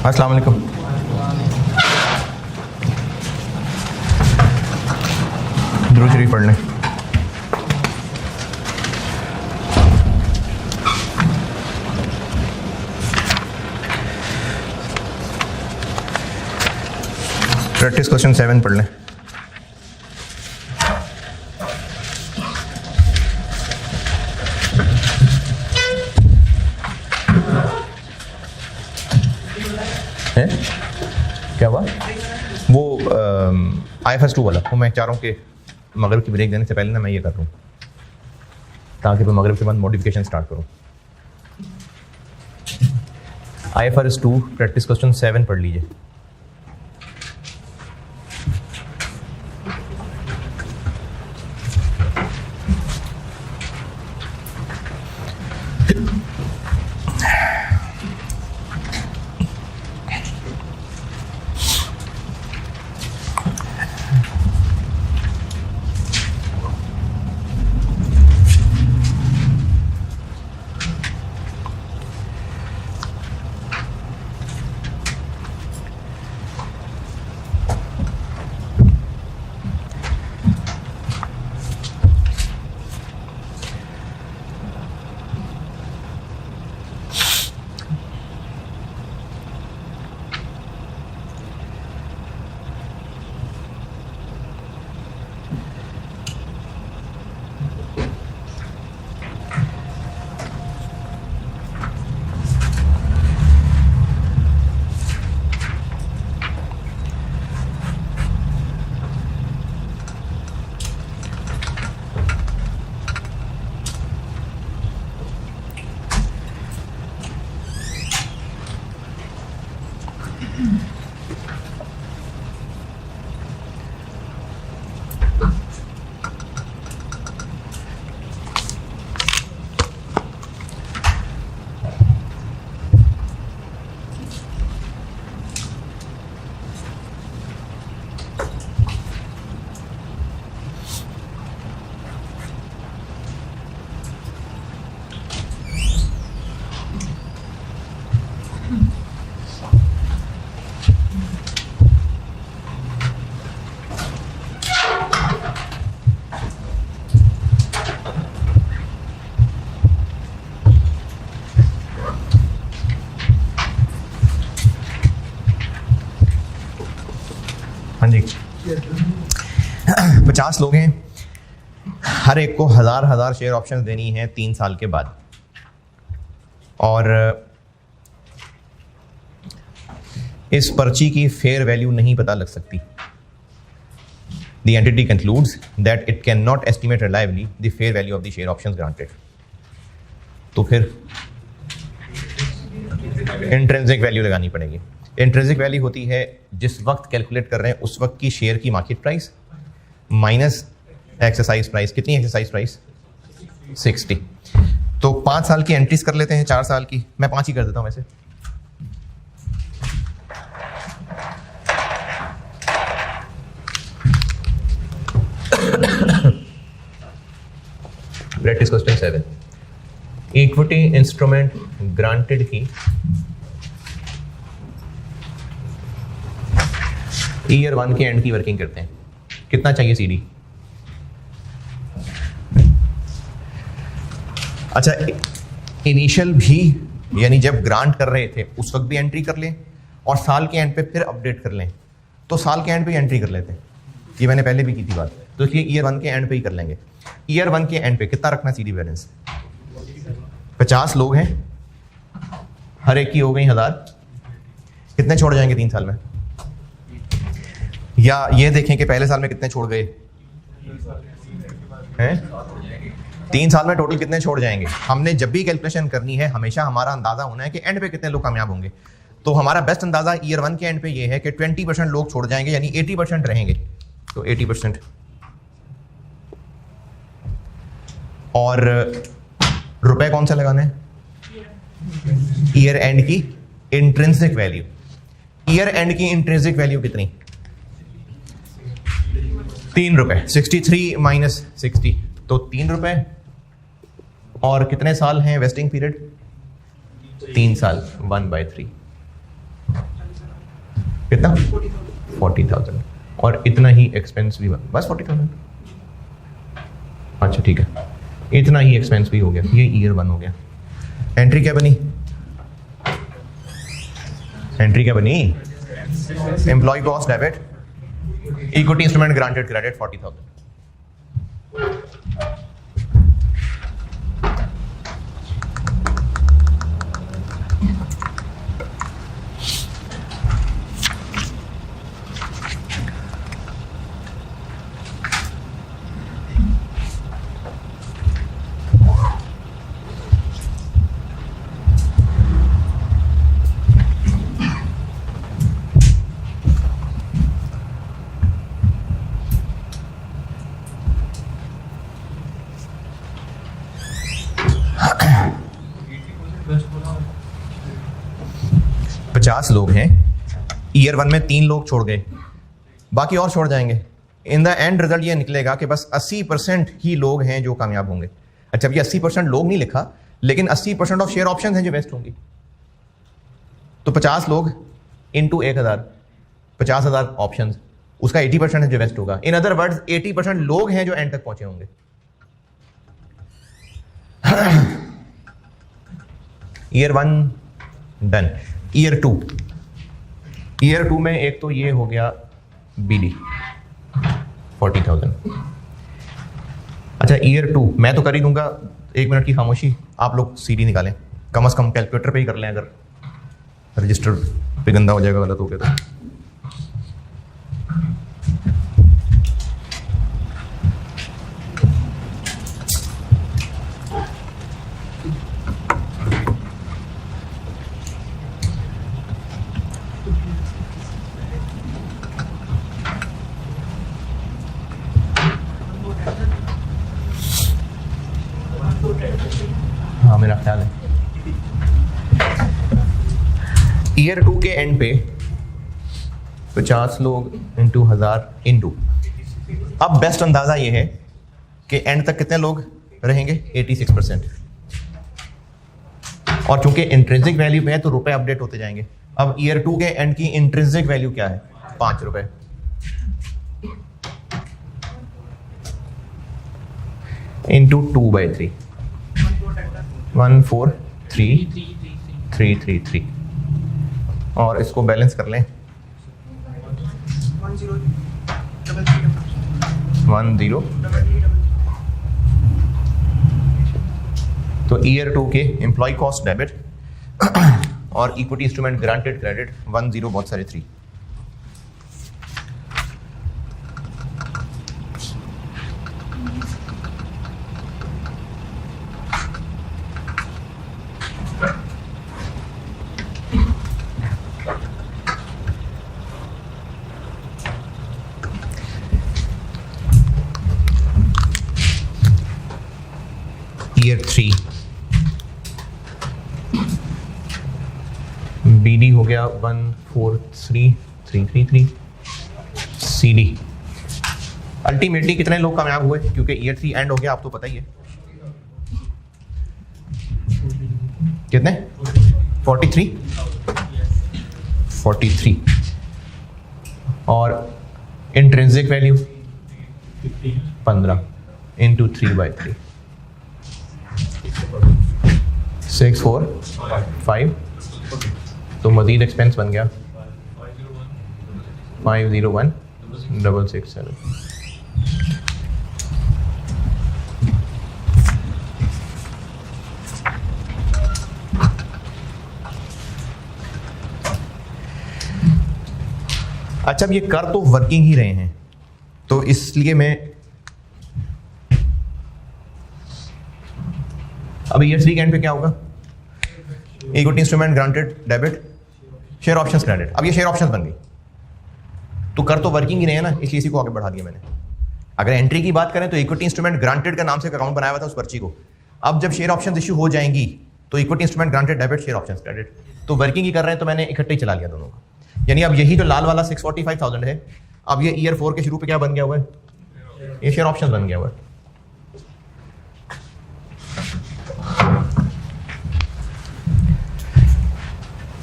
अस्सलाम वालेकुम। दुरूद शरीफ पढ़ लें। प्रैक्टिस क्वेश्चन 7 पढ़ लें। है क्या हुआ? वो IFS 2 वाला, वो मैं चाह रहा हूँ कि मगरिब की ब्रेक देने से पहले ना मैं ये कर लूँ, ताकि मैं मगरिब के बाद मॉडिफिकेशन स्टार्ट करूँ। IFRS 2 प्रैक्टिस क्वेश्चन 7 पढ़ लीजिए। हाँ जी, 50 लोग हैं, हर एक को हज़ार शेयर ऑप्शन देनी है 3 साल के बाद। और इस पर्ची की फेयर वैल्यू नहीं पता लग सकती। The entity concludes that it cannot estimate reliably the fair value of the share options granted. तो फिर इंट्रिंसिक वैल्यू लगानी पड़ेगी। इंट्रिंसिक वैल्यू होती है जिस वक्त कैलकुलेट कर रहे हैं उस वक्त की शेयर की market price minus exercise price. कितनी एक्सरसाइज प्राइस? 60। तो 5 साल की एंट्रीज कर लेते हैं, 4 साल की, मैं 5 ही कर देता हूं वैसे। Practice question 7, equity instrument granted की ईयर 1 के एंड की वर्किंग करते हैं। कितना चाहिए CD? अच्छा, इनिशियल भी यानी जब ग्रांट कर रहे थे उस वक्त भी एंट्री कर लें और साल के एंड पे फिर अपडेट कर लें, तो साल के एंड पे एंट्री कर लेते हैं। ये मैंने पहले भी की थी बात, तो इसलिए ईयर 1 के एंड पे ही कर लेंगे। ईयर 1 के एंड पे कितना रखना CD बैलेंस? 50 लोग हैं, हर एक की हो गई 1000। कितने छोड़ जाएंगे 3 साल में? या ये देखें कि पहले साल में कितने छोड़ गए हैं? 3 साल में टोटल कितने छोड़ जाएंगे? हमने जब भी कैलकुलेशन करनी है हमेशा हमारा अंदाजा होना है कि एंड पे कितने लोग कामयाब होंगे। तो हमारा बेस्ट अंदाजा ईयर 1 के एंड पे ये है कि 20% लोग छोड़ जाएंगे, यानी 80% रहेंगे। तो 80%। और रुपए कौन से लगाने हैं? ईयर एंड की इंट्रिंसिक वैल्यू। ईयर एंड की इंट्रिंसिक वैल्यू कितनी? 3 रुपए। 63 माइनस 60 तो 3 रुपए। और कितने साल हैं वेस्टिंग पीरियड? 3 साल, 1/3। कितना 40,000 और इतना ही एक्सपेंस भी बस 40,000। अच्छा ठीक है, इतना ही एक्सपेंस भी हो गया, ये ईयर 1 हो गया। एंट्री क्या बनी? एंट्री क्या बनी? Employee cost debit, equity instrument granted credit 40,000। लोग हैं, ईयर 1 में 3 लोग छोड़ गए, बाकी और छोड़ जाएंगे। इन द एंड रिजल्ट ये निकलेगा कि बस 80% ही लोग हैं जो कामयाब होंगे। अच्छा, ये 80% लोग नहीं लिखा, लेकिन 80% ऑफ शेयर ऑप्शन हैं जो वेस्ट होंगी। तो 50 लोग इंटू 1000, 50,000 ऑप्शन, उसका 80% है जो वेस्ट होगा। इन अदर वर्ड्स 80% लोग हैं जो एंड तक पहुंचे होंगे। Year 1 done. ईयर 2 में एक तो ये हो गया बीडी 40,000। अच्छा, ईयर 2 मैं तो कर ही दूंगा, 1 मिनट की खामोशी, आप लोग सीडी निकालें, कम से कम कैलकुलेटर पे ही कर लें, अगर रजिस्टर पे गंदा हो जाएगा गलत हो गया तो। हाँ, मेरा ख्याल है ईयर 2 के एंड पे 50 लोग इंटू 1000 इंटू, अब बेस्ट अंदाजा ये है कि एंड तक कितने लोग रहेंगे? 86%। और चूंकि इंट्रिंसिक वैल्यू पे है तो रुपए अपडेट होते जाएंगे। अब ईयर 2 के एंड की इंट्रिंसिक वैल्यू क्या है? 5 रुपए। इंटू 2/3, 143,333, और इसको बैलेंस कर लें 10। तो ईयर 2 के एम्प्लॉय कॉस्ट डेबिट और इक्विटी इंस्ट्रूमेंट ग्रांटेड क्रेडिट 10 बहुत सारे 3। ईयर 3 बीडी हो गया 143,333। सीडी अल्टीमेटली कितने लोग कामयाब हुए? क्योंकि ईयर 3 एंड हो गया, आप तो पता ही है कितने? 43 और इंट्रिंसिक वैल्यू 15 इंटू 3/3, 645। तो मजीद एक्सपेंस बन गया 501,667। अच्छा, अब ये कर तो वर्किंग ही रहे हैं, तो इसलिए मैं अब ईयर 3 के एंड पे क्या होगा? Equity instrument granted debit, share options credit. अब ये शेयर ऑप्शंस बन गई, तो कर तो वर्किंग ही नहीं है ना, इसलिए इसी को आगे बढ़ा दिया मैंने। अगर एंट्री की बात करें तो इक्विटी इंस्ट्रूमेंट ग्रांटेड का नाम से अकाउंट बनाया हुआ था उस पर्ची को। अब जब शेयर ऑप्शंस इशू हो जाएंगी तो equity instrument granted debit, share options credit, तो वर्किंग ही कर रहे हैं, तो मैंने इकट्ठे ही चला लिया दोनों का। यानी अब यही जो लाल वाला 645,000 है, अब ये ईयर 4 के शुरू पे क्या बन गया हुआ है? ये शेयर ऑप्शन बन गया हुआ है।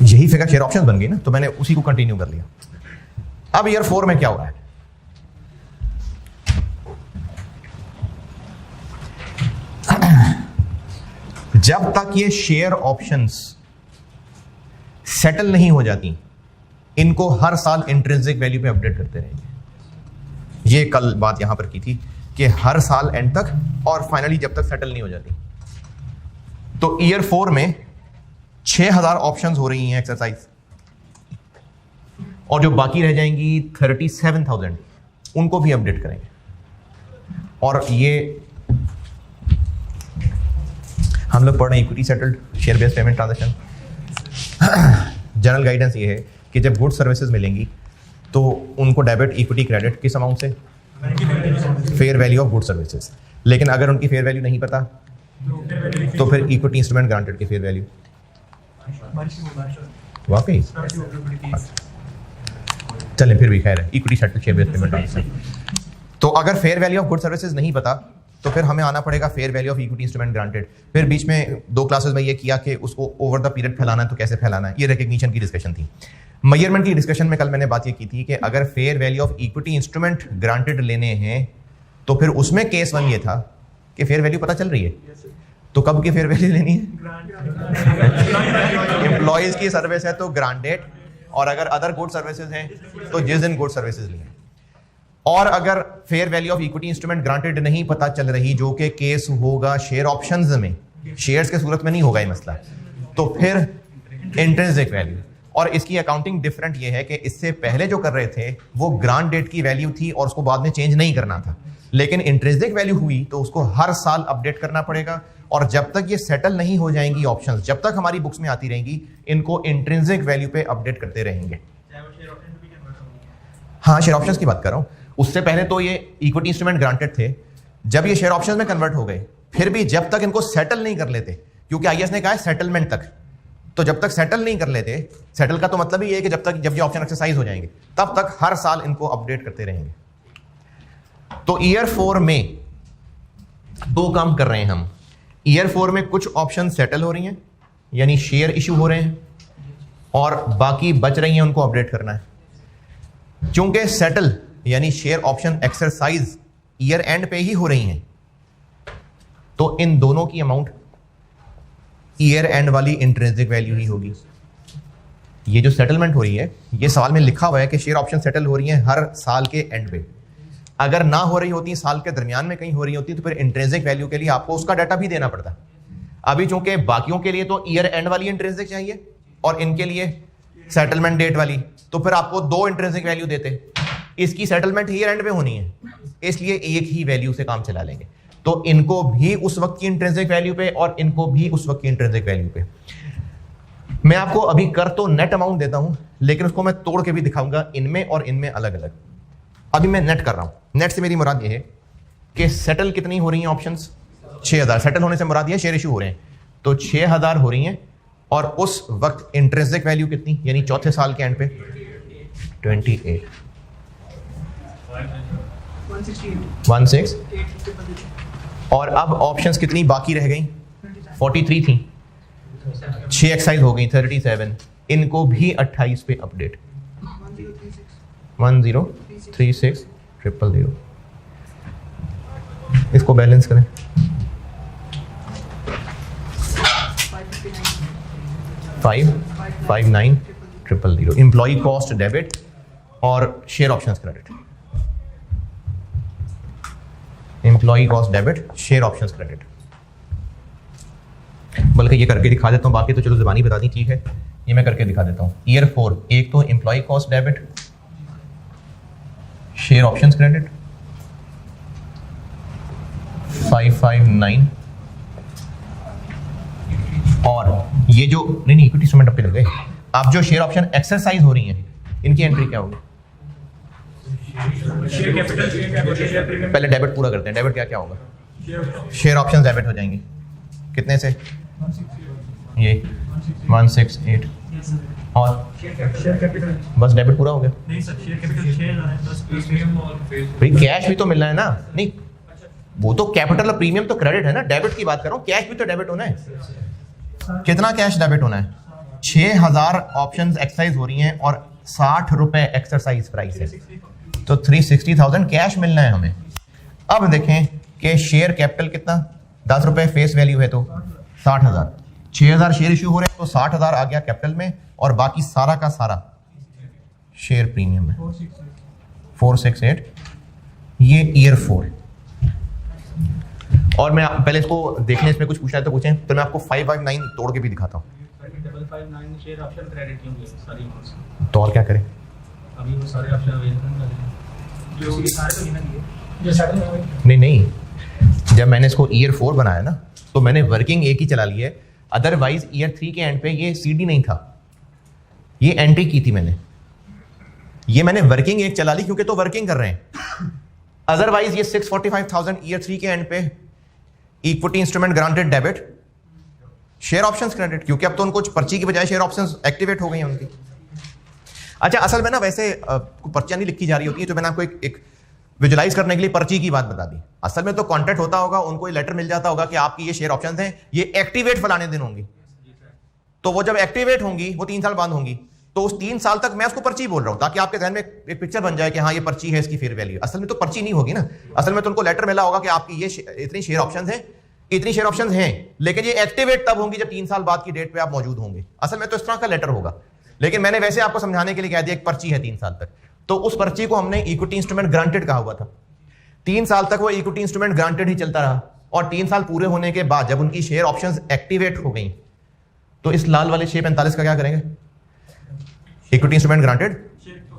यही फिगर शेयर ऑप्शन बन गई ना, तो मैंने उसी को कंटिन्यू कर लिया। अब ईयर 4 में क्या हो रहा है? जब तक ये शेयर ऑप्शंस सेटल नहीं हो जाती, इनको हर साल इंट्रिंसिक वैल्यू पे अपडेट करते रहेंगे। ये कल बात यहां पर की थी कि हर साल एंड तक, और फाइनली जब तक सेटल नहीं हो जाती। तो ईयर 4 में 6000 ऑप्शंस हो रही हैं एक्सरसाइज, और जो बाकी रह जाएंगी 37,000, उनको भी अपडेट करेंगे। और ये हम लोग पढ़ रहे हैं equity settled share based payment transaction. General guidance ये है कि जब गुड सर्विसेज मिलेंगी तो उनको डेबिट इक्विटी क्रेडिट किस अमाउंट से? Fair value of good services. लेकिन अगर उनकी फेयर वैल्यू नहीं पता तो फिर इक्विटी इंस्ट्रूमेंट ग्रांटेड की फेयर वैल्यू। वाकई चलें, फिर भी खैर है, equity settled share based payment transaction. तो अगर fair value of good services नहीं पता तो फिर हमें आना पड़ेगा fair value of equity instrument granted. फिर बीच में 2 क्लासेस में ये किया कि उसको ओवर द पीरियड फैलाना है तो कैसे फैलाना है, ये रिकग्निशन की डिस्कशन थी। मेजरमेंट की डिस्कशन में कल मैंने बात ये की थी कि अगर fair value of equity instrument granted लेने हैं तो फिर उसमें केस 1 ये था कि फेयर वैल्यू पता चल रही है, तो कब की फेयर वैल्यू लेनी है? एम्प्लॉयज की सर्विस है तो ग्रांटेड, और अगर अदर गुड सर्विसेज हैं तो जिस दिन गुड सर्विसेज लिए। और अगर fair value of equity instrument granted नहीं पता चल रही, जो कि केस होगा शेयर ऑप्शंस में, शेयर्स के सूरत में नहीं होगा ये मसला, तो फिर इंट्रिंसिक वैल्यू। और इसकी अकाउंटिंग डिफरेंट ये है कि इससे पहले जो कर रहे थे वो ग्रांट डेट की वैल्यू थी और उसको बाद में चेंज नहीं करना था, लेकिन इंट्रिंसिक वैल्यू हुई तो उसको हर साल अपडेट करना पड़ेगा। और जब तक ये सेटल नहीं हो जाएंगी ऑप्शंस, जब तक हमारी बुक्स में आती रहेंगी, इनको इंट्रिंसिक वैल्यू पे अपडेट करते रहेंगे। हाँ, शेयर ऑप्शंस की बात कर रहा हूं। उससे पहले तो ये इक्विटी इंस्ट्रूमेंट ग्रांटेड थे, जब ये शेयर ऑप्शंस में कन्वर्ट हो गए, फिर भी जब तक इनको सेटल नहीं कर लेते, क्योंकि आईएएस ने कहा है सेटलमेंट तक, तो जब तक सेटल नहीं कर लेते, सेटल का तो मतलब ही है कि जब ये ऑप्शन एक्सरसाइज हो जाएंगे तब तक हर साल इनको अपडेट करते रहेंगे। तो ईयर 4 में 2 काम कर रहे हैं हम। ईयर 4 में कुछ ऑप्शन सेटल हो रही हैं, यानी शेयर इश्यू हो रहे हैं, और बाकी बच रही हैं, उनको अपडेट करना है। चूंकि सेटल यानी share option exercise year and पे ही हो रही हैं, तो इन दोनों की अमाउंट ईयर एंड वाली इंट्रिंसिक वैल्यू ही होगी। ये जो सेटलमेंट हो रही है, ये सवाल में लिखा हुआ है कि शेयर ऑप्शन सेटल हो रही हैं हर साल के एंड पे। अगर ना हो रही होती, साल के दरमियान में कहीं हो रही होती, तो फिर इंट्रिंसिक वैल्यू के लिए आपको उसका डाटा भी देना पड़ता। अभी चूंकि बाकियों के लिए तो ईयर एंड वाली इंट्रिंसिक चाहिए और इनके लिए सेटलमेंट डेट वाली, तो फिर आपको 2 इंट्रिंसिक वैल्यू देते। इसकी सेटलमेंट ईयर एंड पे होनी है, इसलिए एक ही वैल्यू से काम चला लेंगे। तो इनको भी उस वक्त की इंट्रिंसिक वैल्यू पे और इनको भी उस वक्त की इंट्रिंसिक वैल्यू पे। मैं आपको अभी कर तो नेट अमाउंट देता हूं, लेकिन उसको मैं तोड़ के भी दिखाऊंगा इनमें और इनमें अलग अलग। अभी मैं नेट कर रहा हूं। नेट से मेरी मुराद ये है कि सेटल कितनी हो रही हैं ऑप्शंस? 6000। सेटल होने से मुराद ये शेयर इशू हो रहे हैं, तो 6000 हो रही हैं, और उस वक्त इंट्रिंसिक वैल्यू कितनी, यानी चौथे साल के एंड पे 28 16। और अब ऑप्शंस कितनी बाकी रह गई? 43 थी, 6 एक्साइज हो गई 37। इनको भी 28 पे अपडेट 1036,000। इसको बैलेंस करें। 559,000 एम्प्लॉय कॉस्ट डेबिट और share options credit. Employee cost debit, share options credit. बल्कि ये करके दिखा देता हूं, बाकी तो चलो ज़बानी बता दी, ठीक है, ये मैं करके दिखा देता हूं। ईयर 4 एक तो employee cost debit, share options credit 559, और ये जो नहीं इक्विटी इंस्ट्रूमेंट अब पे लग गए। अब जो शेयर ऑप्शन एक्सरसाइज हो रही हैं, इनकी एंट्री क्या होगी? पहले डेबिट पूरा करते हैं। डेबिट क्या क्या होगा? शेयर ऑप्शन डेबिट हो जाएंगे कितने से? ये 168, और बस डेबिट पूरा हो गया। नहीं सर, शेयर कैपिटल 6000 है प्लस प्रीमियम और भाई कैश भी तो मिलना है ना। नहीं, वो तो कैपिटल और प्रीमियम तो क्रेडिट है ना, डेबिट की बात कर रहा हूँ। कैश भी तो डेबिट होना है। कितना कैश डेबिट होना है? 6000 ऑप्शंस एक्सरसाइज हो रही हैं और 60 रुपए एक्सरसाइज प्राइस है, तो 360,000 कैश मिलना है हमें। अब देखें कि शेयर कैपिटल कितना, 10 रुपए फेस वैल्यू है तो 60,000, 6,000 शेयर इशू हो रहे हैं तो 60,000 आ गया कैपिटल में, और बाकी सारा का सारा शेयर प्रीमियम है 468, ये ईयर 4। और मैं पहले इसको देखने, इसमें कुछ पूछना है तो पूछें, तो मैं आपको 559 तोड़ के भी दिखाता हूँ। 559 शेयर ऑप्शन क्रेडिट क्यों हुए सारी अमाउंट्स? तो और क्या करें, अभी वो सारे ऑप्शन अवेलेबल हैं जो ये सारे तो नहीं जो सेटल नहीं, जब मैंने इसको ईयर 4 बनाया ना तो मैंने वर्किंग एक ही चला ली है, अदरवाइज ईयर 3 के एंड पे ये सीडी नहीं था, ये एंट्री की थी मैंने, ये मैंने वर्किंग एक चला ली क्योंकि तो वर्किंग कर रहे हैं। अदरवाइज ये 645,000 ईयर 3 के एंड पे equity instrument granted debit, share options credit, क्योंकि अब तो उनको पर्ची की बजाय शेयर ऑप्शंस एक्टिवेट हो गई हैं उनकी। अच्छा, असल में ना वैसे पर्चियां नहीं लिखी जा रही होती है, तो मैंने आपको एक विजुलाइज करने के लिए पर्ची की बात बता दी। असल में तो कॉन्ट्रैक्ट होता होगा, उनको ये लेटर मिल जाता होगा कि आपकी ये शेयर ऑप्शंस हैं, ये एक्टिवेट फलाने दिन होंगी, तो वो जब एक्टिवेट होंगी वो 3 साल बाद होंगी, तो उस 3 साल तक मैं उसको पर्ची बोल रहा हूं ताकि आपके ध्यान में एक पिक्चर बन जाए कि हाँ ये पर्ची है, इसकी फेयर वैल्यू। असल में तो पर्ची नहीं होगी ना, असल में तो उनको लेटर मिला होगा कि आपकी ये इतनी शेयर ऑप्शंस हैं, इतनी शेयर ऑप्शंस हैं, लेकिन ये एक्टिवेट तब होंगी जब 3 साल बाद की डेट पे आप मौजूद होंगे। असल में तो इस तरह का लेटर होगा, लेकिन मैंने वैसे आपको समझाने के लिए कह दिया एक पर्ची है 3 साल तक, तो उस पर्ची को हमने इक्विटी इंस्ट्रूमेंट ग्रांटेड कहा हुआ था। 3 साल तक वो इक्विटी इंस्ट्रूमेंट ग्रांटेड ही चलता रहा, और 3 साल पूरे होने के बाद जब उनकी शेयर ऑप्शंस एक्टिवेट हो गई, तो इस लाल वाले 645 का क्या करेंगे, equity instrument granted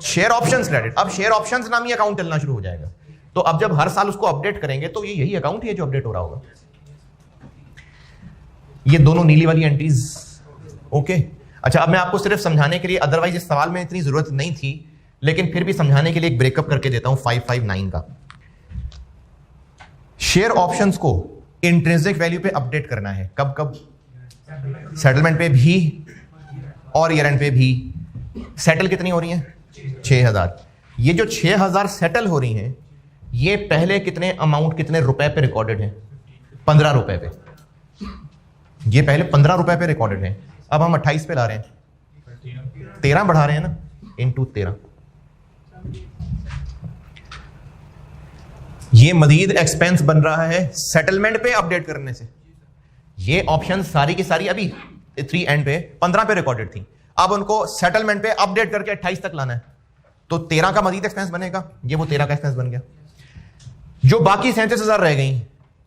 share options credit. अब शेयर ऑप्शंस नामी अकाउंट चलना शुरू हो जाएगा, तो अब जब हर साल उसको अपडेट करेंगे तो ये यही अकाउंट है जो अपडेट हो रहा होगा। ये दोनों नीली वाली एंट्रीज ओके। अच्छा, अब मैं आपको सिर्फ समझाने के लिए, अदरवाइज इस सवाल में इतनी जरूरत नहीं थी, लेकिन फिर भी समझाने के लिए एक ब्रेकअप करके देता हूं 559 का। शेयर ऑप्शंस को इंट्रिंसिक वैल्यू पे अपडेट करना है, कब कब, सेटलमेंट पे भी और ईयर एंड पे भी। सेटल कितनी हो रही हैं, 6,000। ये जो 6,000 सेटल हो रही हैं, ये पहले कितने अमाउंट, कितने रुपए पे रिकॉर्डेड है, 15 रुपए पे। ये पहले 15 रुपए पे रिकॉर्डेड है, अब हम 28 पे ला रहे हैं, 13 बढ़ा रहे हैं ना, इनटू 13। ये मजीद एक्सपेंस बन रहा है सेटलमेंट पे अपडेट करने से। ये ऑप्शन सारी की सारी अभी 3 एंड पे 15 पे रिकॉर्डेड थी, अब उनको सेटलमेंट पे अपडेट करके 28 तक लाना है, तो 13 का मजीद एक्सपेंस बनेगा, ये वो 13 का एक्सपेंस बन गया। जो बाकी 37,000 रह गई,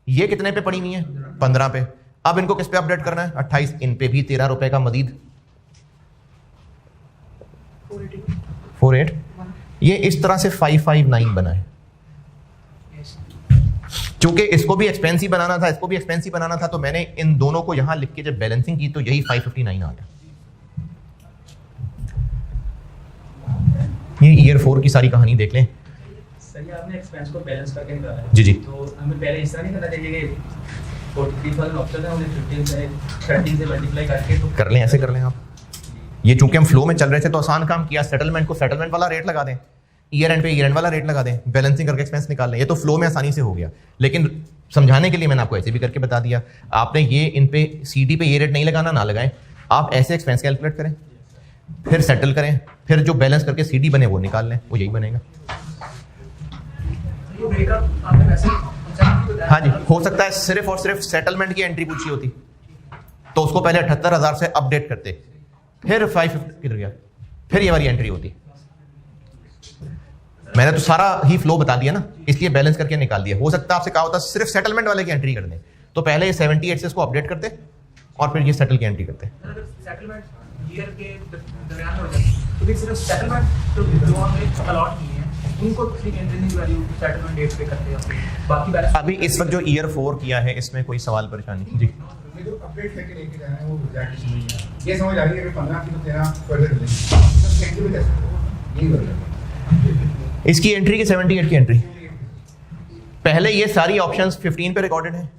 ये कितने पे पड़ी हुई है, 15 पे। अब इनको किस पे अपडेट करना है, 28, इन पे भी 13 रुपए का मजीद 48। ये इस तरह से 559 बना है। चूंकि इसको भी एक्सपेंस ही बनाना था, इसको भी एक्सपेंस ही बनाना था, तो मैंने इन दोनों को यहां लिख के जब बैलेंसिंग की तो यही 559 आ गया। ये ईयर 4 की सारी कहानी देख लें। सही, आपने एक्सपेंस को बैलेंस करके निकाला है। जी जी। तो हमें पहले इस तरह नहीं करना चाहिए कि 43,000 ऑप्शन है, उन्हें 15 से 13 से मल्टीप्लाई करके तो कर लें, ऐसे कर लें आप। ये चूंकि हम फ्लो में चल रहे थे तो आसान काम किया, सेटलमेंट को सेटलमेंट वाला रेट लगा दें, ईयर एंड पे ईयर एंड वाला रेट लगा दें, बैलेंसिंग करके एक्सपेंस निकाल लें। ये तो फ्लो में आसानी से हो गया, लेकिन समझाने के लिए मैंने आपको ऐसे भी करके बता दिया। आपने ये इन पे सीडी पे ये रेट नहीं लगाना, ना लगाएं, आप ऐसे एक्सपेंस कैलकुलेट करें, फिर सेटल करें, फिर जो बैलेंस करके सीडी बने वो निकाल लें, वो यही बनेगा। हाँ जी, हो सकता है सिर्फ और सिर्फ सेटलमेंट की एंट्री पूछी होती तो उसको पहले 78,000 से अपडेट करते, फिर 550 किधर गया, फिर ये वाली एंट्री होती। मैंने तो सारा ही फ्लो बता दिया ना, इसलिए बैलेंस करके निकाल दिया। हो सकता है आपसे कहा होता सिर्फ सेटलमेंट वाले की एंट्री कर दें, तो पहले ये 78 से इसको अपडेट करते और फिर ये सेटल की एंट्री करते। सेटलमेंट ईयर के दरमियान हो जाए तो भी सिर्फ सेटलमेंट तो जो हमने अलॉट किए हैं उनको इंट्रिंसिक वैल्यू सेटलमेंट डेट पे करते हैं, बाकी बैलेंस। अभी इस वक्त जो ईयर 4 किया है इसमें कोई सवाल परेशानी? जी, जो अपडेट करके लेके जाना है वो एग्जैक्टली समझ नहीं आ रहा। ये समझ आ रही है कि 15 की तो 13 फर्दर लेंगे, तो यही वर्क। इसकी एंट्री की 78 की एंट्री, पहले ये सारी ऑप्शंस 15 पे रिकॉर्डेड हैं,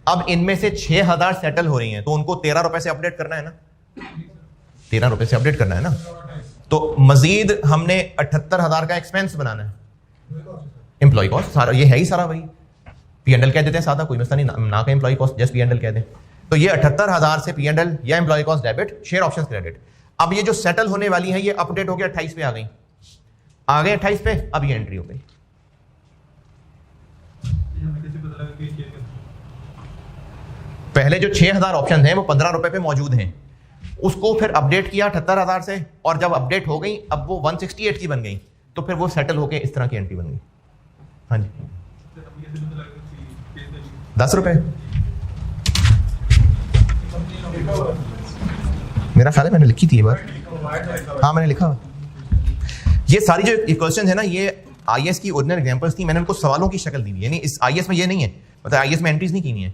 अब इनमें से 6,000 सेटल हो रही हैं, तो उनको 13 रुपए से अपडेट करना है ना, 13 रुपए से अपडेट करना है ना, तो मजीद हमने 78,000 का एक्सपेंस बनाना है। एम्प्लॉय कॉस्ट सारा ये है ही सारा वही, P&L कह देते हैं सादा, कोई मसला नहीं, ना का एम्प्लॉय कॉस्ट जस्ट P&L कह दें। तो ये 78,000 से P&L या employee cost debit, share options credit. अब ये जो सेटल होने वाली है ये अपडेट हो गया 28 पे आ गए 28 पे, अब ये एंट्री हो गई। पहले जो 6000 ऑप्शन हैं वो 15 रुपए पे मौजूद हैं, उसको फिर अपडेट किया 78,000 से, और जब अपडेट हो गई अब वो 168 की बन गई, तो फिर वो सेटल होके इस तरह की एंट्री बन गई। हाँ जी 10 रुपए मेरा ख्याल है मैंने लिखी थी ये बात। हाँ मैंने लिखा। ये सारी जो क्वेश्चन है ना, ये आईएएस की ओरिजिनल एग्जांपल्स थी, मैंने उनको सवालों की शक्ल दी हुई है। यानी इस आईएएस में ये नहीं है, मतलब आईएएस में एंट्रीज नहीं की है,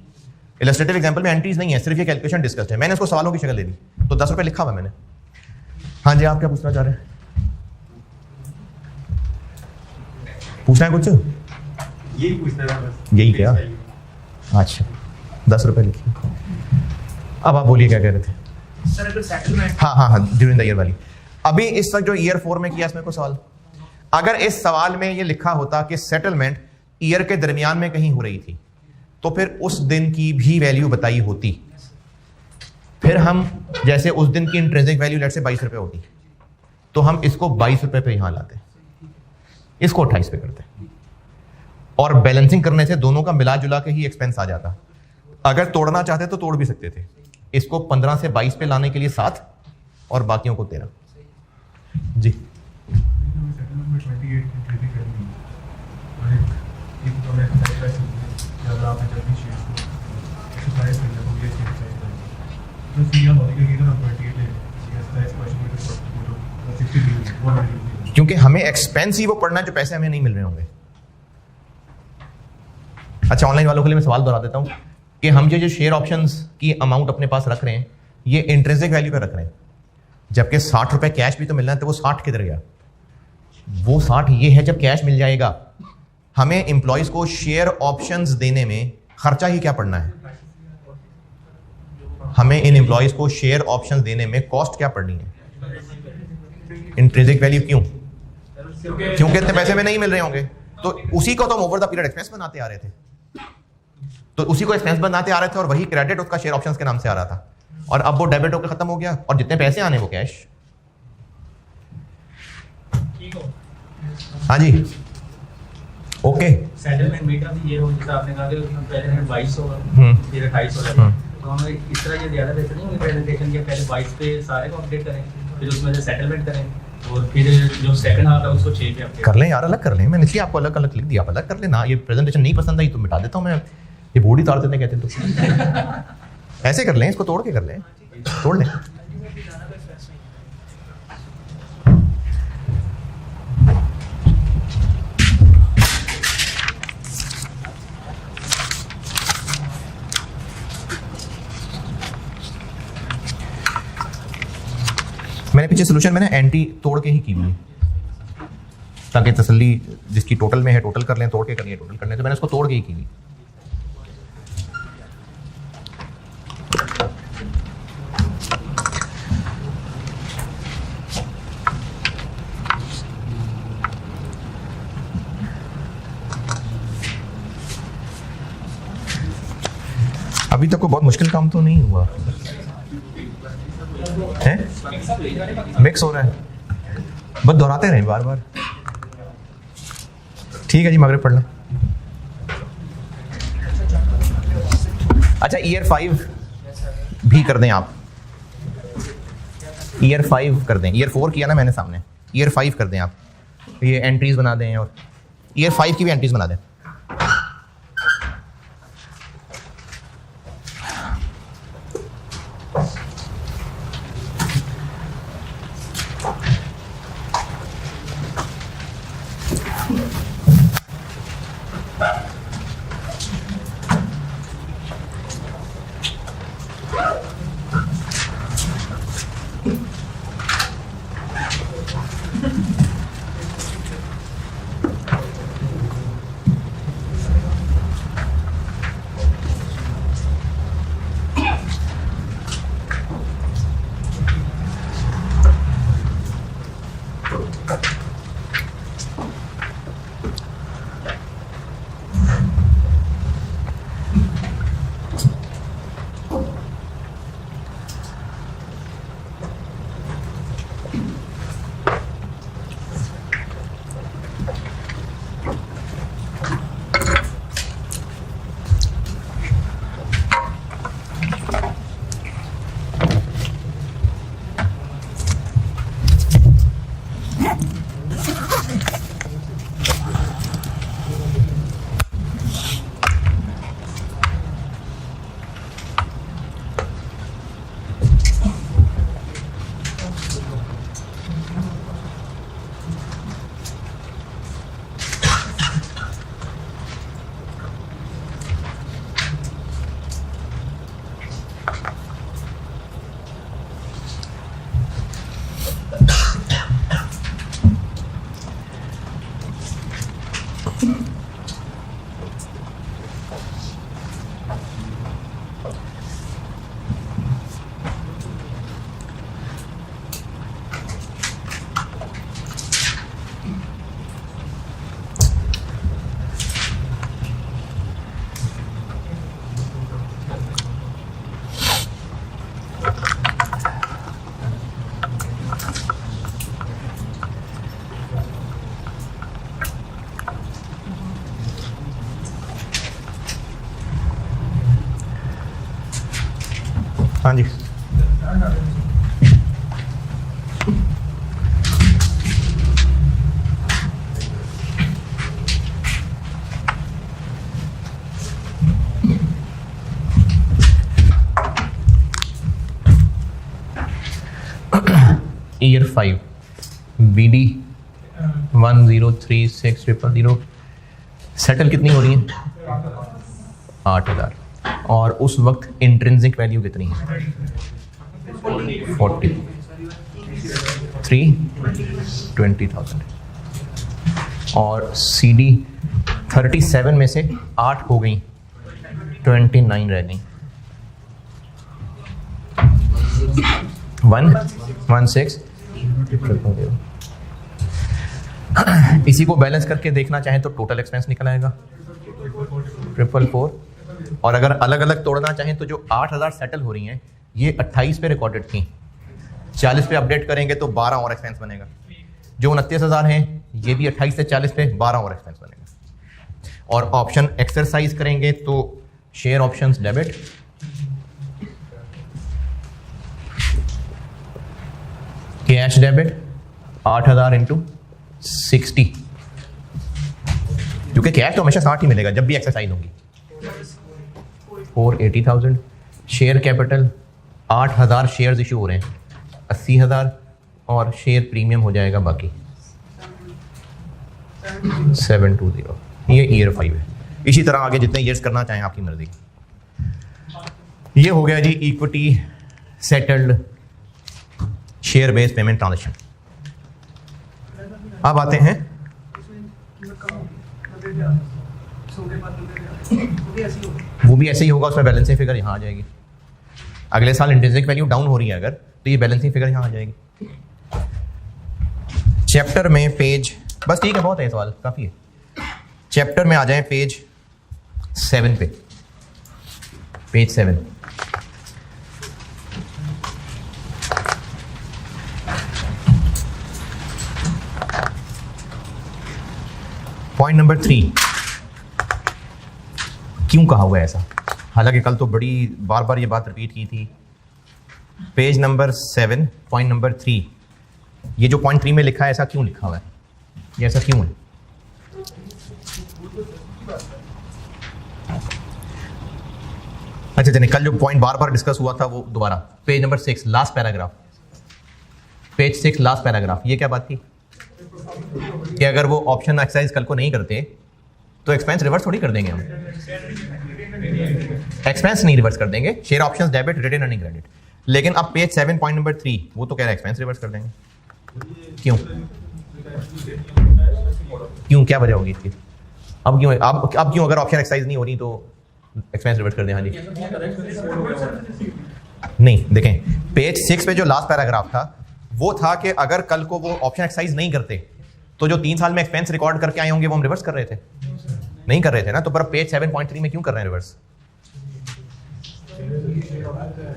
इलस्ट्रेटिव एग्जांपल में एंट्रीज नहीं है, सिर्फ ये कैलकुलेशन डिस्कस्ड है। मैंने उसको सवालों की शक्ल दे दी, तो 10 रुपए लिखा हुआ मैंने। हाँ जी आप क्या पूछना चाह रहे हैं? पूछना है कुछ? यही पूछना था बस। यही क्या? अच्छा 10 रुपए लिखिए। अब आप बोलिए क्या कह रहे थे? सर अगर सेटलमेंट हाँ ड्यूरिंग द ईयर वाली। अभी इस वक्त जो ईयर 4 में किया इसमें कोई सवाल? अगर इस सवाल में ये लिखा होता कि सेटलमेंट ईयर के दरमियान में कहीं हो रही थी, तो फिर उस दिन की भी वैल्यू बताई होती। फिर हम जैसे उस दिन की इंट्रिंसिक वैल्यू लेट से 22 रुपए होती, तो हम इसको 22 रुपए पे यहां लाते, इसको 28 पे करते, और बैलेंसिंग करने से दोनों का मिला जुला के ही एक्सपेंस आ जाता। अगर तोड़ना चाहते तो तोड़ भी सकते थे, इसको 15 से 22 पे लाने के लिए 7 और बाकियों को 13। जी क्योंकि हमें एक्सपेंस ही वो पढ़ना है जो पैसे हमें नहीं मिल रहे होंगे। अच्छा ऑनलाइन वालों के लिए मैं सवाल दोहरा देता हूं कि हम जो शेयर ऑप्शंस की अमाउंट अपने पास रख रहे हैं, ये इंट्रिंसिक वैल्यू पे रख रहे हैं, जबकि 60 रुपए कैश भी तो मिलना है, तो वो 60 किधर गया? वो 60 ये है जब कैश मिल जाएगा। हमें एम्प्लॉयज को शेयर ऑप्शंस देने में खर्चा ही क्या पड़ना है? हमें इन एम्प्लॉयज को शेयर ऑप्शंस देने में कॉस्ट क्या पड़नी है? Intrinsic value. क्यों? क्योंकि इतने पैसे में नहीं मिल रहे होंगे। तो उसी को तो हम ओवर द पीरियड एक्सपेंस बनाते आ रहे थे, तो उसी को एक्सपेंस बनाते आ रहे थे, और वही क्रेडिट उसका शेयर ऑप्शंस के नाम से आ रहा था, और अब वो डेबिट होकर खत्म हो गया, और जितने पैसे आने वो कैश। ठीक हो। हाँ जी ओके। सेटलमेंट मीटर भी ये हो, जैसे आपने कहा कि हम पहले 22 होगा फिर 28 हो जाएगा, तो हमें इस तरह ये ज़्यादा बेहतर नहीं होगी प्रेजेंटेशन के पहले 22 पे सारे को अपडेट करें, फिर उसमें से सेटलमेंट करें, और फिर जो सेकंड हाफ है उसको 6 पे अपडेट कर लें यार, अलग कर लें। मैंने इसलिए आपको अलग अलग लिख दिया, आप अलग कर लेना। ये प्रेजेंटेशन नहीं पसंद आई तो मिटा देता हूँ मैं, ये बोर्ड ही तार देते कहते हैं तो ऐसे कर लें, इसको तोड़ के कर लें, तोड़ लें। मैंने पीछे सोल्यूशन मैंने एंटी तोड़ के ही की हुई, ताकि तसल्ली जिसकी टोटल में है टोटल कर लें, तोड़ के करनी है टोटल करने, तो मैंने उसको तोड़ के ही की हुई। अभी तक कोई बहुत मुश्किल काम तो नहीं हुआ है, मिक्स हो रहा है, बस दोहराते रहें बार बार। ठीक है जी मगरिब पढ़ लें। अच्छा ईयर 5 भी कर दें आप, ईयर 5 कर दें। ईयर 4 किया ना मैंने सामने, ईयर 5 कर दें आप, ये एंट्रीज बना दें, और ईयर 5 की भी एंट्रीज बना दें। हाँ जी ईयर 5 BD 103600 सेटल कितनी हो रही है 8,000 और उस वक्त इंट्रिंसिक वैल्यू कितनी है 20,000 और CD 37 में से 8 हो गई 29 रह गई 116 इसी को बैलेंस करके देखना चाहें तो टोटल एक्सपेंस निकल आएगा 444 और अगर अलग अलग तोड़ना चाहें तो जो 8,000 सेटल हो रही हैं ये 28 पे रिकॉर्डेड थी 40 पे अपडेट करेंगे तो 12 और एक्सपेंस बनेगा जो 29,000 हैं ये भी 28 से 40 पे 12 और एक्सपेंस बनेगा और ऑप्शन एक्सरसाइज करेंगे तो share options debit cash debit 8,000 into 60 क्योंकि कैश तो हमेशा 60 ही मिलेगा जब भी एक्सरसाइज होगी 480,000 शेयर कैपिटल 8,000 शेयर्स इशू हो रहे हैं 80,000 और शेयर प्रीमियम हो जाएगा बाकी 720 ये ईयर 5 है इसी तरह आगे जितने ईयर्स करना चाहें आपकी मर्जी ये हो गया जी equity settled share based payment transaction अब आते हैं वो भी ऐसे ही होगा उसमें बैलेंसिंग फिगर यहाँ आ जाएगी अगले साल इंट्रिंसिक वैल्यू डाउन हो रही है अगर तो ये बैलेंसिंग फिगर यहाँ आ जाएगी चैप्टर में पेज बस ठीक है बहुत है सवाल काफ़ी है चैप्टर में आ जाएं पेज 7 पे पेज 7 पॉइंट नंबर 3 क्यों कहा हुआ है ऐसा हालांकि कल तो बड़ी बार बार ये बात रिपीट की थी पेज नंबर 7 पॉइंट नंबर 3 ये जो पॉइंट 3 में लिखा है ऐसा क्यों लिखा हुआ है ये ऐसा क्यों है अच्छा चलिए कल जो पॉइंट बार बार डिस्कस हुआ था वो दोबारा page number 6 last paragraph page 6 last paragraph ये क्या बात थी कि अगर वो ऑप्शन एक्सरसाइज कल को नहीं करते तो एक्सपेंस रिवर्स थोड़ी कर देंगे हम एक्सपेंस नहीं रिवर्स कर देंगे share options debit retain earning credit लेकिन अब पेज 7 पॉइंट नंबर 3 वो तो कह रहा है एक्सपेंस रिवर्स कर देंगे क्यों क्यों क्या वजह होगी इसकी अब क्यों अगर ऑप्शन एक्सरसाइज नहीं हो रही तो एक्सपेंस रिवर्स कर दें हाँ जी नहीं देखें पेज 6 पे जो लास्ट पैराग्राफ था वो था कि अगर कल को वो ऑप्शन एक्सरसाइज नहीं करते तो जो 3 साल में एक्सपेंस रिकॉर्ड करके आए होंगे वो हम रिवर्स कर रहे थे नहीं कर रहे थे ना तो पर पेज 7.3 में क्यों कर रहे हैं रिवर्स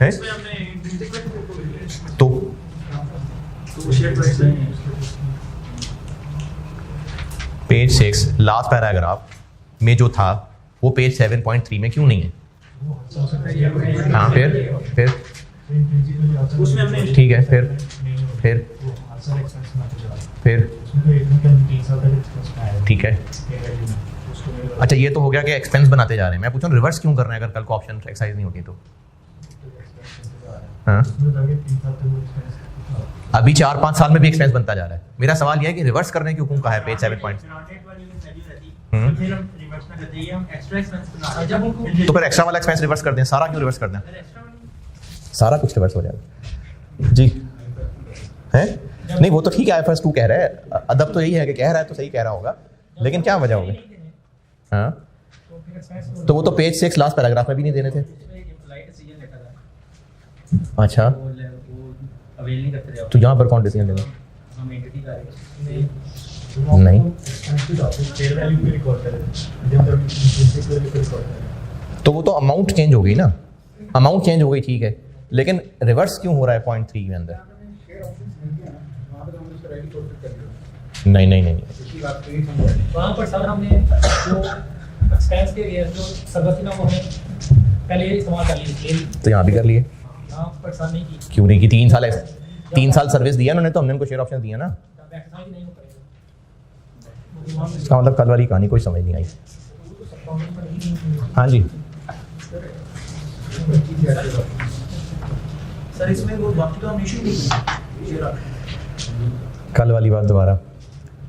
है तो पेज 6 लास्ट पैराग्राफ में जो था वो पेज 7.3 में क्यों नहीं है हाँ फिर ठीक है फिर ठीक है अच्छा ये तो हो गया कि एक्सपेंस बनाते जा रहे हैं मैं पूछूं रिवर्स क्यों कर रहे हैं अगर कल को ऑप्शन एक्सरसाइज नहीं होती तो हाँ अभी 4-5 साल में भी एक्सपेंस बनता जा रहा है मेरा सवाल यह है कि रिवर्स करने क्यों कहा है पेज 7 पॉइंट तो फिर एक्स्ट्रा वाला एक्सपेंस रिवर्स कर दें सारा क्यों रिवर्स कर दें सारा कुछ रिवर्स हो जाएगा जी है नहीं वो तो ठीक है IFRS 2 कह रहा है अदब तो यही है कि कह रहा है तो सही कह रहा होगा लेकिन क्या वजह होगी हाँ तो वो तो पेज 6 लास्ट पैराग्राफ में भी नहीं देने थे अच्छा तो यहाँ पर कौन डिसीजन लेगा नहीं तो वो तो अमाउंट चेंज हो गई ना अमाउंट चेंज हो गई ठीक है लेकिन रिवर्स क्यों हो रहा है पॉइंट 3 में अंदर नहीं वहाँ पर सर हमने जो एक्सपेंस के लिए जो संरचना वो है पहले ये इस्तेमाल कर ली तो यहाँ भी कर लिए परेशान नहीं की, क्यों नहीं की? 3 साल सर्विस दिया उन्होंने, तो हमने उनको शेयर ऑप्शन दिया ना। एक्सरसाइज नहीं हो पाएगा। इसका मतलब कल वाली कहानी कोई समझ नहीं आई। हाँ जी, सर इसमें वो बाकी तो हम इशू नहीं है। कल वाली बात दोबारा।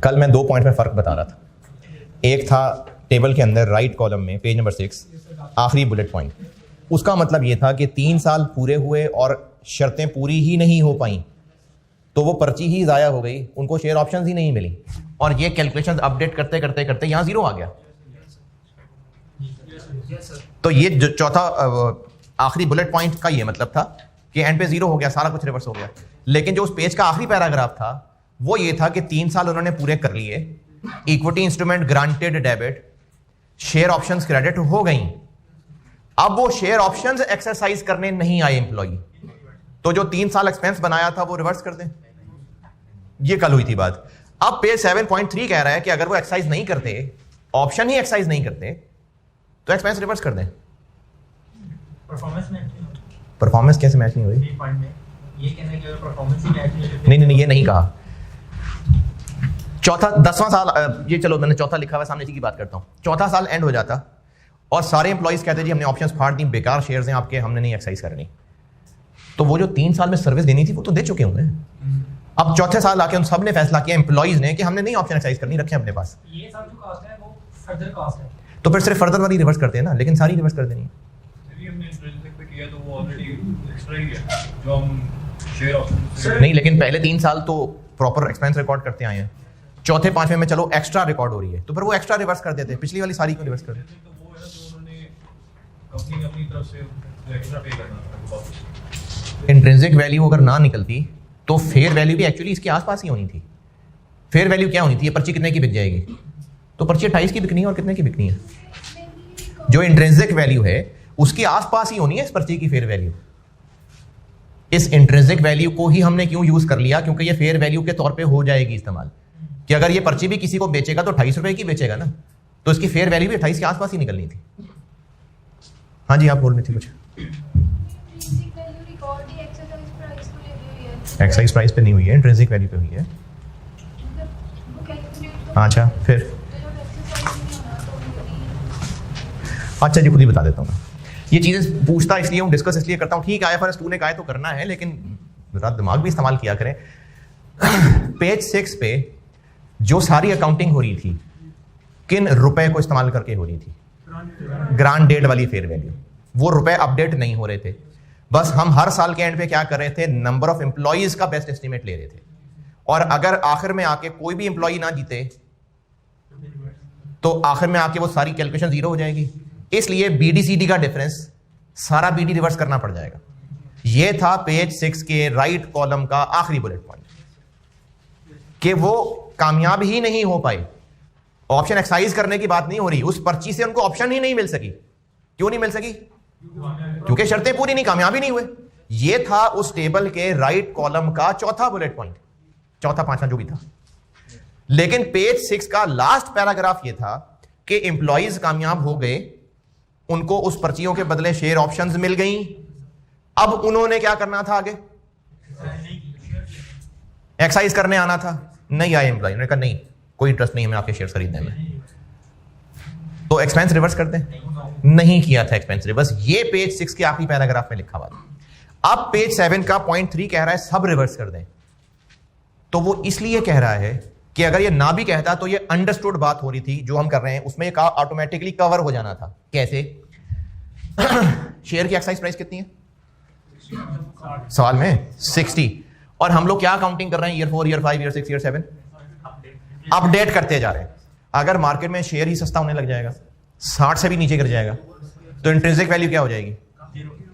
कल मैं 2 पॉइंट में फ़र्क बता रहा था। एक था टेबल के अंदर राइट कॉलम में पेज नंबर 6 आखिरी बुलेट पॉइंट, उसका मतलब ये था कि 3 साल पूरे हुए और शर्तें पूरी ही नहीं हो पाई तो वो पर्ची ही ज़ाया हो गई, उनको शेयर ऑप्शंस ही नहीं मिली, और ये कैलकुलेशंस अपडेट करते करते करते यहाँ 0 आ गया। तो ये जो चौथा आखिरी बुलेट पॉइंट का ये मतलब था कि एंड पे 0 हो गया, सारा कुछ रिवर्स हो गया। लेकिन जो उस पेज का आखिरी पैराग्राफ था वो ये था कि 3 साल उन्होंने पूरे कर लिए, equity instrument granted debit, share options credit हो गई। अब वो शेयर ऑप्शंस एक्सरसाइज करने नहीं आए एम्प्लॉई, तो जो 3 साल एक्सपेंस बनाया था वो रिवर्स कर दें। ये कल हुई थी बात। अब पेज 7.3 कह रहा है कि अगर वो एक्सरसाइज नहीं करते, ऑप्शन ही एक्सरसाइज नहीं करते, तो एक्सपेंस रिवर्स कर दें। परफॉर्मेंस में परफॉर्मेंस कैसे मैच नहीं हुई? पॉइंट में ये कहना है कि अगर परफॉर्मेंस ही मैच नहीं, ये नहीं कहा। चौथा 10वां साल, ये चलो मैंने चौथा लिखा हुआ सामने, इसी की बात करता हूं। चौथा साल एंड हो जाता और सारे एम्प्लॉइज कहते जी हमने ऑप्शंस फाड़ दी, बेकार शेयर्स हैं आपके, हमने नहीं एक्सरसाइज करनी। तो वो जो 3 साल में सर्विस देनी थी वो तो दे चुके होंगे। अब चौथे साल आके उन सब ने फैसला किया एम्प्लॉइज ने कि हमने नहीं ऑप्शन एक्सरसाइज करनी, रखे अपने पास। ये सब जो कास्ट है वो फर्दर कास्ट है, तो फिर सिर्फ फर्दर वाली रिवर्स करते हैं ना, लेकिन सारी रिवर्स कर देनी है। हमने इंट्रिंसिक पे किया तो वो ऑलरेडी एक्स्ट्रा ही है जो हम शेयर ऑप्शन नहीं, लेकिन पहले 3 साल तो प्रॉपर एक्सपेंस रिकॉर्ड करते आए हैं, चौथे 5वें में चलो एक्स्ट्रा रिकॉर्ड हो रही है, तो फिर वो एक्स्ट्रा रिवर्स कर देते हैं, पिछली वाली सारी को रिवर्स कर देते। तो वो है ना जो उन्होंने कंपनी अपनी तरफ से एक्स्ट्रा पे करना था। इंट्रिंसिक वैल्यू अगर ना निकलती तो फेयर वैल्यू भी एक्चुअली इसके आसपास ही होनी थी। फेयर वैल्यू क्या होनी थी? ये पर्ची कितने की बिक जाएगी? तो पर्ची 28 की बिकनी है और कितने की बिकनी है? जो इंट्रिंसिक वैल्यू है उसके आसपास ही होनी है इस पर्ची की फेयर वैल्यू। इस इंट्रिंसिक वैल्यू को ही हमने क्यों यूज कर लिया? क्योंकि ये फेयर वैल्यू के तौर पे हो जाएगी इस्तेमाल, कि अगर ये पर्ची भी किसी को बेचेगा तो 28 रुपए की बेचेगा ना, तो इसकी फेयर वैल्यू भी 28 के आसपास ही निकलनी थी। हाँ जी, आप बोल रहे थे कुछ? एक्साइज प्राइस पे नहीं हुई है, इंट्रिंसिक वैल्यू पे हुई है। अच्छा, फिर अच्छा जी, खुद ही बता देता हूँ। ये चीज़ें पूछता इसलिए हूँ, डिस्कस इसलिए करता हूँ। ठीक है, IFRS 2 ने कहा है तो करना है, लेकिन जरा दिमाग भी इस्तेमाल किया करें। पेज 6 पे जो सारी अकाउंटिंग हो रही थी, किन रुपए को इस्तेमाल करके हो रही थी? ग्रांट डेट वाली फेयर वैल्यू। वो रुपए अपडेट नहीं हो रहे थे, बस हम हर साल के एंड पे क्या कर रहे थे? नंबर ऑफ एम्प्लॉइज का बेस्ट एस्टिमेट ले रहे थे, और अगर आखिर में आके कोई भी एम्प्लॉई ना जीते तो आखिर में आके वो सारी कैलकुलेशन 0 हो जाएगी। इसलिए BD/CD का डिफरेंस सारा BD रिवर्स करना पड़ जाएगा। ये था पेज 6 के राइट कॉलम का आखिरी बुलेट पॉइंट, कि वो कामयाब ही नहीं हो पाए। ऑप्शन एक्सरसाइज करने की बात नहीं हो रही, उस पर्ची से उनको ऑप्शन ही नहीं मिल सकी। क्यों नहीं मिल सकी? क्योंकि शर्तें पूरी नहीं, कामयाबी नहीं हुए। ये था उस टेबल के राइट कॉलम का चौथा बुलेट पॉइंट, चौथा 5वां जो भी था। लेकिन पेज 6 का लास्ट पैराग्राफ ये था कि एम्प्लॉइज कामयाब हो गए, उनको उस पर्चियों के बदले शेयर ऑप्शंस मिल गई। अब उन्होंने क्या करना था? आगे एक्सरसाइज करने आना था, नहीं आए एम्प्लॉय, उन्होंने कहा नहीं, कोई इंटरेस्ट नहीं है मैं आपके शेयर खरीदने में, तो एक्सपेंस रिवर्स करते हैं। नहीं किया था एक्सपेंस रिवर्स। ये पेज 6 के आखिरी पैराग्राफ में लिखा हुआ था। अब पेज 7 का पॉइंट 3 कह रहा है सब रिवर्स कर दें, तो वो इसलिए कह रहा है कि अगर ये ना भी कहता तो ये अंडरस्टूड बात हो रही थी जो हम कर रहे हैं, उसमें ये ऑटोमेटिकली कवर हो जाना था। कैसे? शेयर की एक्साइज प्राइस कितनी है साल में? 60। और हम लोग क्या काउंटिंग कर रहे हैं? Year 4, year 5, year 6, year 7 update करते जा रहे हैं। अगर मार्केट में शेयर ही सस्ता होने लग जाएगा, 60 से भी नीचे गिर जाएगा, तो इंट्रिंसिक वैल्यू क्या हो जाएगी?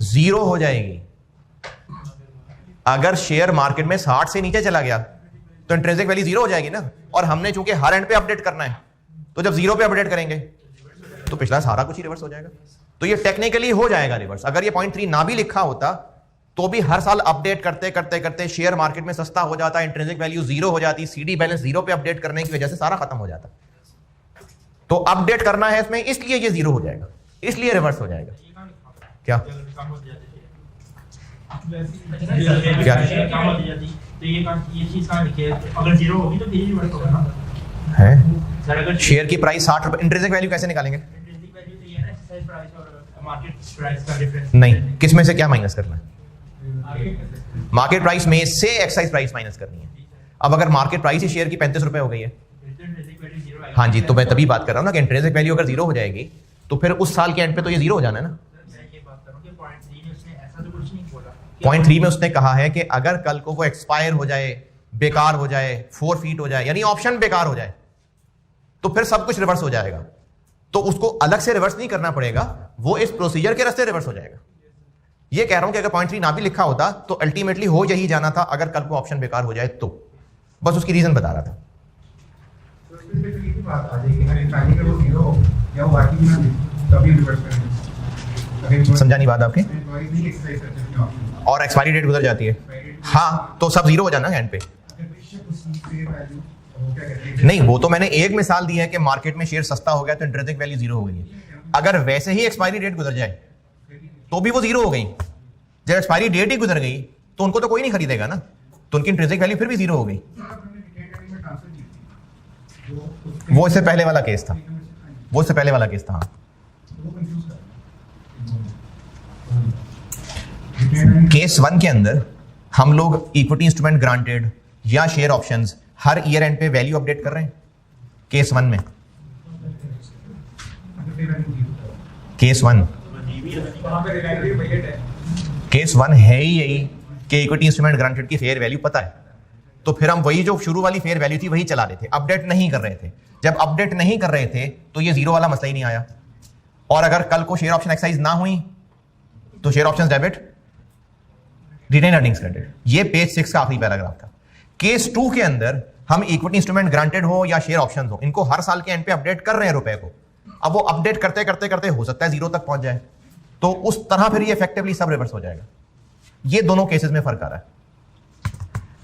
0 हो जाएगी। अगर शेयर मार्केट में 60 से नीचे चला गया तो इंट्रिंसिक वैल्यू 0 हो जाएगी ना। और हमने चूंकि हर एंड पे अपडेट करना है, तो जब 0 पे अपडेट करेंगे तो पिछला सारा कुछ ही रिवर्स हो जाएगा। तो ये टेक्निकली हो जाएगा रिवर्स। अगर ये पॉइंट 3 ना भी लिखा होता तो भी हर साल अपडेट करते करते करते शेयर मार्केट में सस्ता हो जाता, इंट्रिंसिक वैल्यू 0 हो जाती, CD बैलेंस 0 पे अपडेट करने की वजह से सारा खत्म हो जाता। तो अपडेट करना है इसमें, इसलिए ये 0 हो जाएगा, इसलिए रिवर्स हो जाएगा। क्या? क्या? काम होती जाती तो ये चीज कहाँ लिखी है? अगर जीरो होगी तो फिर रिवर्स होगा ना है सर। अगर शेयर की प्राइस 60 रुपए, इंट्रिंसिक वैल्यू कैसे निकालेंगे? इंट्रिंसिक वैल्यू तो ये है ना, एक्सरसाइज प्राइस और मार्केट प्राइस का डिफरेंस। नहीं, किस में से क्या माइनस करना है? मार्केट प्राइस में से एक्साइज प्राइस माइनस करनी है। अब अगर मार्केट प्राइस ही शेयर की 35 रुपए हो गई है, हाँ जी, तो मैं तभी बात कर रहा हूँ ना कि इंट्रिंसिक वैल्यू अगर जीरो हो जाएगी तो फिर उस साल के एंड पे तो ये जीरो हो जाना है ना। पॉइंट 3 में उसने कहा है कि अगर कल को वो एक्सपायर हो जाए, बेकार हो जाए, फोरफीट हो जाए, यानी ऑप्शन बेकार हो जाए, तो फिर सब कुछ रिवर्स हो जाएगा। तो उसको अलग से रिवर्स नहीं करना पड़ेगा, वो इस प्रोसीजर के रास्ते रिवर्स हो जाएगा। ये कह रहा हूं कि अगर पॉइंट 3 ना भी लिखा होता तो अल्टीमेटली हो यही जाना था, अगर कल को ऑप्शन बेकार हो जाए तो। बस उसकी रीजन बता रहा था। तो इसमें फिर ये भी बात आ जाएगी, अगर इंसानी का वो जीरो हो या वो वाकई में तभी रिवर्स करेंगे। समझा नहीं बात आपकी? एम्प्लॉइज नहीं एक्सरसाइज करते अपने ऑप्शन, और एक्सपायरी डेट गुजर जाती है, हाँ, तो सब जीरो हो जाना एंड पे। अगर बेशक उसकी फेयर वैल्यू वो क्या कहते हैं, नहीं, वो तो मैंने एक मिसाल दी है कि मार्केट में शेयर सस्ता हो गया तो इंट्रिंसिक वैल्यू जीरो हो गई है। अगर वैसे ही एक्सपायरी डेट गुजर जाए तो भी वो जीरो हो गई। जब एक्सपायरी डेट ही गुजर गई तो उनको तो कोई नहीं खरीदेगा ना, तो उनकी इंट्रिंसिक वैल्यू फिर भी जीरो हो गई। वो इससे पहले वाला केस था, वो इससे पहले वाला केस था। केस 1 के अंदर हम लोग इक्विटी इंस्ट्रूमेंट ग्रांटेड या share options her year and पे वैल्यू अपडेट कर रहे हैं। केस 1 में, केस 1 केस 1 है ही यही कि इक्विटी इंस्ट्रूमेंट ग्रांटेड की फेयर वैल्यू पता है, तो फिर हम वही जो शुरू वाली फेयर वैल्यू थी वही चला रहे थे, अपडेट नहीं कर रहे थे। जब अपडेट नहीं कर रहे थे तो ये जीरो वाला मसला ही नहीं आया। और अगर कल को शेयर ऑप्शन एक्सरसाइज ना हुई तो share option debit, retain earnings credit. ये पेज 6 का आखिरी पैराग्राफ था। केस 2 के अंदर हम इक्विटी इंस्ट्रूमेंट ग्रांटेड हो या शेयर ऑप्शन हो, इनको हर साल के एंड पे अपडेट कर रहे हैं रुपए को। अब वो अपडेट करते करते करते हो सकता है जीरो तक पहुंच जाए, तो उस तरह फिर ये इफेक्टिवली सब रिवर्स हो जाएगा। ये दोनों केसेस में फर्क आ रहा है।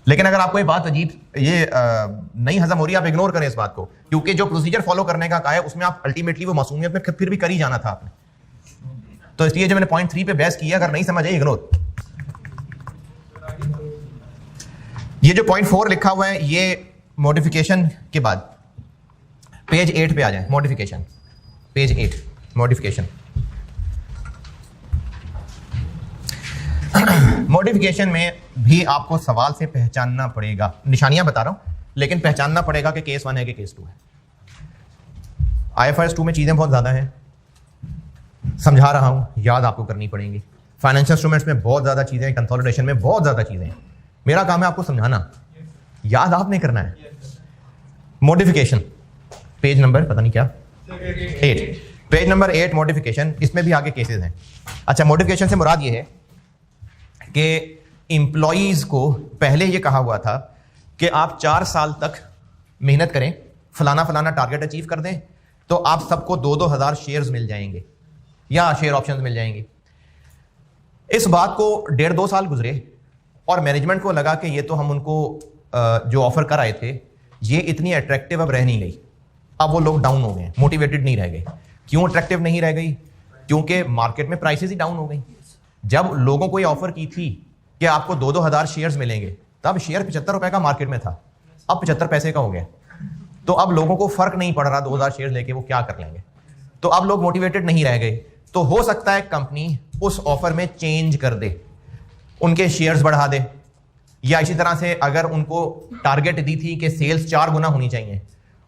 लेकिन अगर आपको ये बात अजीब नहीं हजम हो रही, आप इग्नोर करें इस बात को, क्योंकि जो प्रोसीजर फॉलो करने का कहा है उसमें आप अल्टीमेटली वो मासूमियत में फिर भी कर ही जाना था आपने। तो इसलिए जो मैंने पॉइंट 3 पे बहस किया, अगर नहीं समझे इग्नोर। ये जो पॉइंट 4 लिखा हुआ है ये मॉडिफिकेशन के बाद पेज 8 पे आ जाए। Modification, page 8 modification. मॉडिफिकेशन में भी आपको सवाल से पहचानना पड़ेगा, निशानियां बता रहा हूं, लेकिन पहचानना पड़ेगा कि केस 1 है कि केस 2 है। IFRS 2 में चीजें बहुत ज्यादा हैं, समझा रहा हूं, याद आपको करनी पड़ेंगी। फाइनेंशियल इंस्ट्रूमेंट्स में बहुत ज्यादा चीजें, कंसोलिडेशन में बहुत ज्यादा चीजें हैं। मेरा काम है आपको समझाना, याद आपने करना है। मॉडिफिकेशन पेज नंबर पता नहीं क्या 8, पेज नंबर 8 मॉडिफिकेशन। इसमें भी आगे केसेस हैं। अच्छा, मॉडिफिकेशन से मुराद ये है कि एम्प्लॉइज को पहले ये कहा हुआ था कि आप 4 साल तक मेहनत करें, फलाना फलाना टारगेट अचीव कर दें, तो आप सबको 2-2 हज़ार शेयर्स मिल जाएंगे या शेयर ऑप्शंस मिल जाएंगे। इस बात को 1.5-2 साल गुजरे और मैनेजमेंट को लगा कि ये तो हम उनको जो ऑफर कर आए थे ये इतनी अट्रैक्टिव अब रह नहीं गई। अब वो लोग डाउन हो गए, मोटिवेटेड नहीं रह गए। क्यों अट्रैक्टिव नहीं रह गई? क्योंकि मार्केट में प्राइसेस ही डाउन हो गई। जब लोगों को ये ऑफर की थी कि आपको 2-2 हज़ार शेयर्स मिलेंगे, तब शेयर 75 रुपए का मार्केट में था, अब 75 पैसे का हो गया। तो अब लोगों को फर्क नहीं पड़ रहा 2000 शेयर लेके वो क्या कर लेंगे, तो अब लोग मोटिवेटेड नहीं रह गए। तो हो सकता है कंपनी उस ऑफर में चेंज कर दे, उनके शेयर्स बढ़ा दे, या इसी तरह से अगर उनको टारगेट दी थी कि सेल्स 4 गुना होनी चाहिए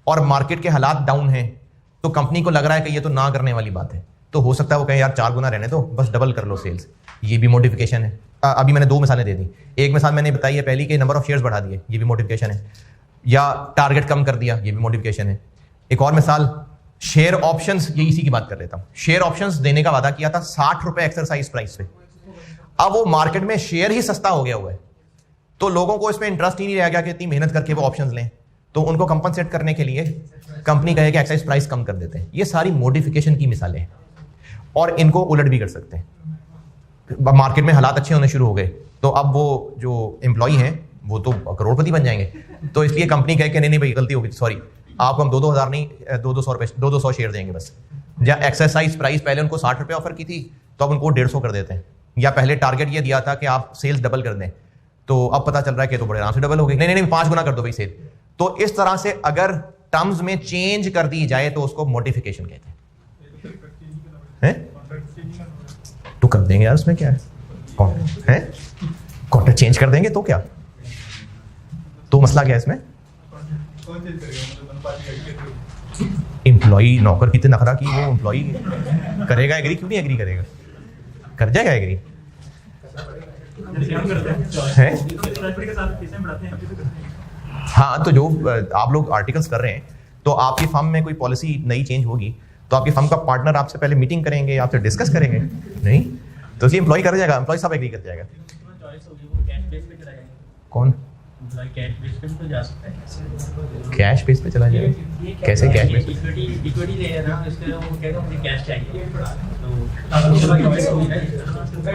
और मार्केट के हालात डाउन हैं, तो कंपनी को लग रहा है कि ये तो ना करने वाली बात है, तो हो सकता है वो कहे यार 4 गुना रहने दो, बस डबल कर लो सेल्स। ये भी मॉडिफिकेशन है। अभी मैंने 2 मिसालें दे दी। एक मिसाल मैंने बताई है पहली कि नंबर ऑफ शेयर्स बढ़ा दिए, ये भी मॉडिफिकेशन है, या टारगेट कम कर दिया, ये भी मॉडिफिकेशन है। एक और मिसाल, शेयर ऑप्शंस, ये इसी की बात कर लेता हूं। शेयर ऑप्शंस देने का वादा किया था 60 रुपए एक्सरसाइज प्राइस पे, अब वो मार्केट में शेयर ही सस्ता हो गया हुआ है, तो लोगों को इसमें इंटरेस्ट ही नहीं रह गया कि इतनी मेहनत करके वो ऑप्शंस लें। तो उनको कंपनसेट करने के लिए कंपनी कहे कि एक्सरसाइज प्राइस कम कर देते हैं। ये सारी मॉडिफिकेशन की मिसालें हैं, और इनको उलट भी कर सकते हैं। मार्केट में हालात अच्छे होने शुरू हो गए, तो अब वो जो एम्प्लॉई हैं वो तो करोड़पति बन जाएंगे। तो इसलिए कंपनी कहे कि नहीं भाई गलती होगी, सॉरी, आपको हम 2-2 हज़ार नहीं 200 रुपये 200 शेयर देंगे बस। या एक्सरसाइज प्राइस पहले उनको 60 रुपये ऑफर की थी, तो अब उनको 150 कर देते हैं, या पहले टारगेट ये दिया था कि आप सेल्स डबल कर दें, तो अब पता चल रहा है कि तो बड़े आराम से डबल हो गई, नहीं 5 गुना कर दो भाई सेल। तो इस तरह से अगर टर्म्स में चेंज कर दी जाए तो उसको मॉडिफिकेशन कहते हैं। तो कर देंगे यार, उसमें क्या है, कॉन्ट्रैक्ट चेंज कर देंगे तो क्या, तो मसला क्या है इसमें? एम्प्लॉई नौकर कितने नखरा की, वो एम्प्लॉई करेगा एग्री, क्यों नहीं एग्री करेगा, कर जाएगा एग्री है। हाँ, तो जो आप लोग आर्टिकल्स कर रहे हैं, तो आपकी फर्म में कोई पॉलिसी नई चेंज होगी तो आपकी फर्म का पार्टनर आपसे पहले मीटिंग करेंगे, आपसे डिस्कस करेंगे, नहीं तो इसलिए एम्प्लॉय कर जाएगा, एम्प्लॉय सब एग्री कर जाएगा। कौन कैश बेस पे चला जाएगा? कैसे कैश बेस? इक्विटी ले रहा हूं, इसके लिए वो कह रहा हूं मुझे कैश चाहिए,